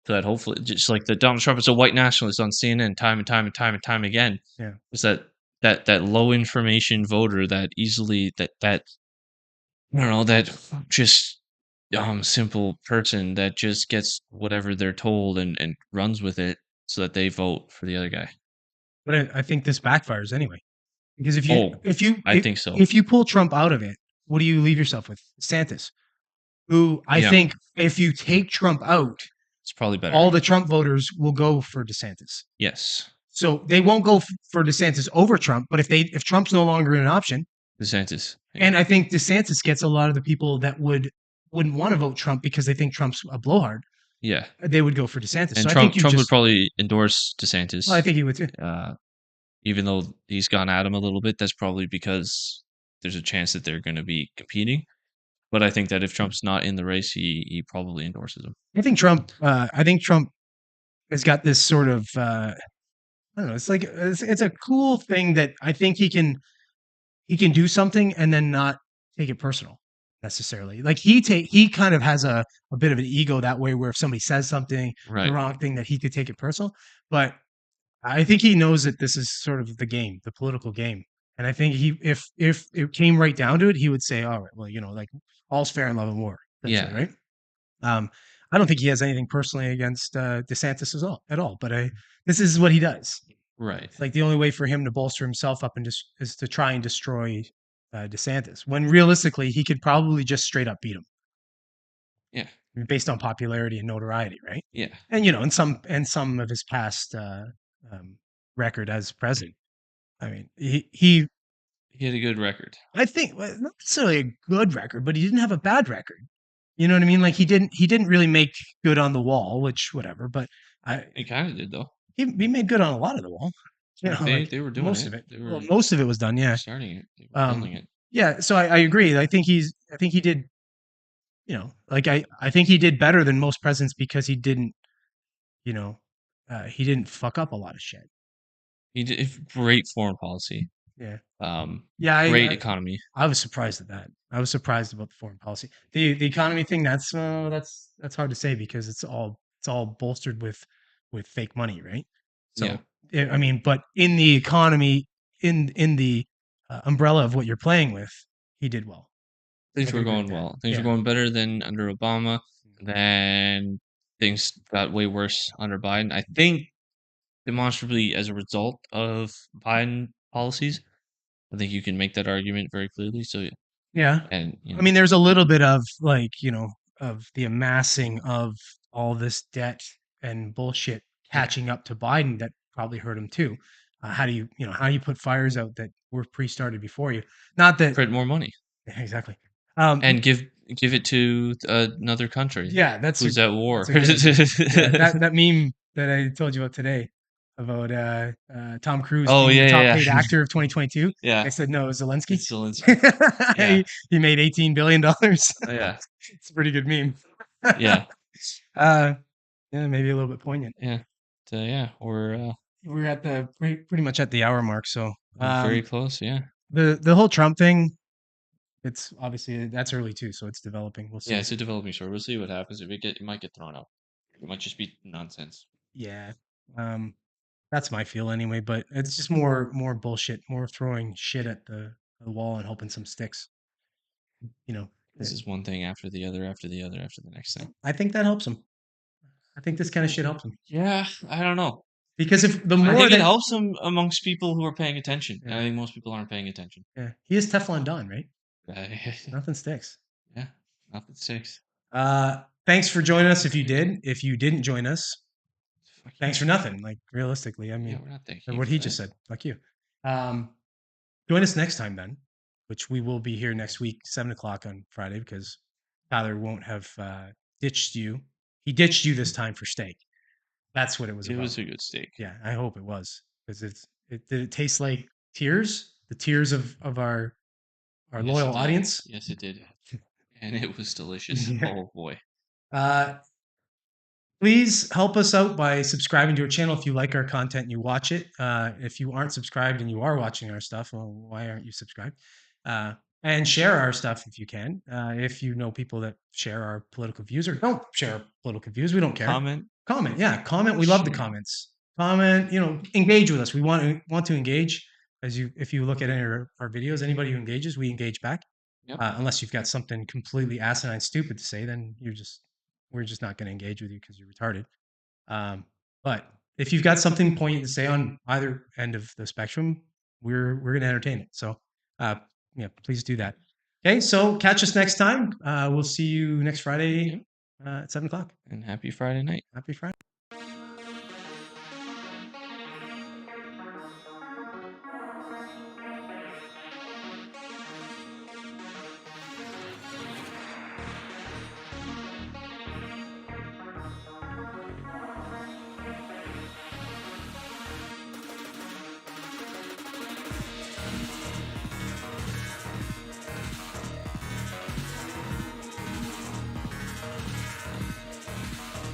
[SPEAKER 1] so that hopefully, just like the Donald Trump is a white nationalist on CNN time and time and time and time again,
[SPEAKER 2] yeah.
[SPEAKER 1] is that low information voter that easily that I don't know, that just simple person that just gets whatever they're told and runs with it so that they vote for the other guy.
[SPEAKER 2] But I think this backfires anyway. Because
[SPEAKER 1] Oh, I think so.
[SPEAKER 2] if you pull Trump out of it, what do you leave yourself with? DeSantis, who I
[SPEAKER 1] Yeah.
[SPEAKER 2] think if you take Trump out,
[SPEAKER 1] It's probably better.
[SPEAKER 2] all the Trump voters will go for DeSantis.
[SPEAKER 1] Yes.
[SPEAKER 2] So they won't go for DeSantis over Trump, but if Trump's no longer an option,
[SPEAKER 1] DeSantis.
[SPEAKER 2] and I think DeSantis gets a lot of the people that wouldn't want to vote Trump because they think Trump's a blowhard,
[SPEAKER 1] Yeah.
[SPEAKER 2] they would go for DeSantis.
[SPEAKER 1] And
[SPEAKER 2] So I
[SPEAKER 1] Trump
[SPEAKER 2] think you
[SPEAKER 1] Trump would
[SPEAKER 2] just,
[SPEAKER 1] probably endorse DeSantis.
[SPEAKER 2] well, I think he would too.
[SPEAKER 1] Even though he's gone at him a little bit, that's probably because there's a chance that they're going to be competing. But I think that if Trump's not in the race, he probably endorses him.
[SPEAKER 2] I think Trump has got this sort of I don't know. It's like it's a cool thing that I think he can do something and then not take it personal necessarily. Like he kind of has a bit of an ego that way, where if somebody says something
[SPEAKER 1] Right.
[SPEAKER 2] the wrong thing, that he could take it personal. But I think he knows that this is sort of the game, the political game. And I think if it came right down to it, he would say, all right, well, like all's fair in love and war.
[SPEAKER 1] Yeah.
[SPEAKER 2] Right. I don't think he has anything personally against DeSantis at all. But this is what he does.
[SPEAKER 1] Right.
[SPEAKER 2] It's like the only way for him to bolster himself up and is to try and destroy DeSantis. When realistically, he could probably just straight up beat him.
[SPEAKER 1] Yeah.
[SPEAKER 2] Based on popularity and notoriety, right?
[SPEAKER 1] Yeah.
[SPEAKER 2] And in some of his past record as president. I mean, he
[SPEAKER 1] had a good record.
[SPEAKER 2] I think not necessarily a good record, but he didn't have a bad record. You know what I mean? Like he didn't really make good on the wall, which whatever. But
[SPEAKER 1] he kind of did though.
[SPEAKER 2] He made good on a lot of the wall.
[SPEAKER 1] They were doing
[SPEAKER 2] most
[SPEAKER 1] it.
[SPEAKER 2] of it.
[SPEAKER 1] They were
[SPEAKER 2] Most of it was done. Yeah,
[SPEAKER 1] starting it. They were building it.
[SPEAKER 2] Yeah, so I agree. I think he did. I think he did better than most presidents because he didn't. He didn't fuck up a lot of shit.
[SPEAKER 1] He did great foreign policy.
[SPEAKER 2] Yeah.
[SPEAKER 1] Great economy.
[SPEAKER 2] I was surprised at that. I was surprised about the foreign policy. The economy thing, that's hard to say because it's all bolstered with fake money, right? So
[SPEAKER 1] yeah.
[SPEAKER 2] I mean, but in the economy, in the umbrella of what you're playing with, he did well.
[SPEAKER 1] Things were going well. Things were going better than under Obama. Then things got way worse under Biden. I think demonstrably as a result of Biden policies. I think you can make that argument very clearly. So
[SPEAKER 2] yeah,
[SPEAKER 1] and
[SPEAKER 2] I mean, there's a little bit of of the amassing of all this debt and bullshit catching up to Biden that probably hurt him too. How do you put fires out that were pre-started before you? Not that
[SPEAKER 1] print more money.
[SPEAKER 2] Exactly.
[SPEAKER 1] And give it to another country.
[SPEAKER 2] Yeah, that's
[SPEAKER 1] who's at war.
[SPEAKER 2] That meme that I told you about today about Tom Cruise being the top paid actor of 2022.
[SPEAKER 1] Yeah,
[SPEAKER 2] I said no, it was Zelensky.
[SPEAKER 1] It's Zelensky.
[SPEAKER 2] he made $18 billion.
[SPEAKER 1] Yeah,
[SPEAKER 2] it's a pretty good meme.
[SPEAKER 1] Yeah.
[SPEAKER 2] Maybe a little bit poignant.
[SPEAKER 1] Yeah. So yeah,
[SPEAKER 2] we're at the pretty much at the hour mark. So
[SPEAKER 1] very close. Yeah.
[SPEAKER 2] The whole Trump thing. It's obviously that's early too, so it's developing. We'll see.
[SPEAKER 1] Yeah, it's a developing story. We'll see what happens. It might get thrown out. It might just be nonsense.
[SPEAKER 2] Yeah, that's my feel anyway. But it's just more bullshit, more throwing shit at the wall and hoping some sticks.
[SPEAKER 1] This is one thing after the other, after the other, after the next thing.
[SPEAKER 2] I think that helps them. I think this kind of shit helps them.
[SPEAKER 1] Yeah, I don't know.
[SPEAKER 2] Because if the more
[SPEAKER 1] I think it helps them amongst people who are paying attention. Yeah. I think most people aren't paying attention.
[SPEAKER 2] Yeah, he is Teflon Don, right? Nothing sticks.
[SPEAKER 1] Yeah, nothing sticks.
[SPEAKER 2] Thanks for joining us. If you didn't join us, thanks for nothing. Like realistically, I mean,
[SPEAKER 1] we're not thanking
[SPEAKER 2] what he just said. Fuck you. Join us next time then, which we will be here next week, 7:00 on Friday, because Tyler won't have ditched you. He ditched you this time for steak. That's what it was. It
[SPEAKER 1] was a good steak.
[SPEAKER 2] Yeah, I hope it was, because did it taste like tears? The tears of our loyal audience?
[SPEAKER 1] Yes, it did. And it was delicious.
[SPEAKER 2] Yeah.
[SPEAKER 1] Oh boy.
[SPEAKER 2] Please help us out by subscribing to our channel if you like our content and you watch it. If you aren't subscribed and you are watching our stuff, well, why aren't you subscribed? And share our stuff if you can. If you know people that share our political views or don't share our political views, we don't care.
[SPEAKER 1] Comment.
[SPEAKER 2] Yeah, comment. We love the
[SPEAKER 1] Share.
[SPEAKER 2] comments. Comment. Engage with us. We want to engage. If you look at any of our videos, anybody who engages, we engage back.
[SPEAKER 1] Yep.
[SPEAKER 2] Unless you've got something completely asinine, stupid to say, then we're just not going to engage with you because you're retarded. But if you've got something poignant to say on either end of the spectrum, we're going to entertain it. So, please do that. Okay, so catch us next time. We'll see you next Friday at 7:00.
[SPEAKER 1] And happy Friday night.
[SPEAKER 2] Happy Friday.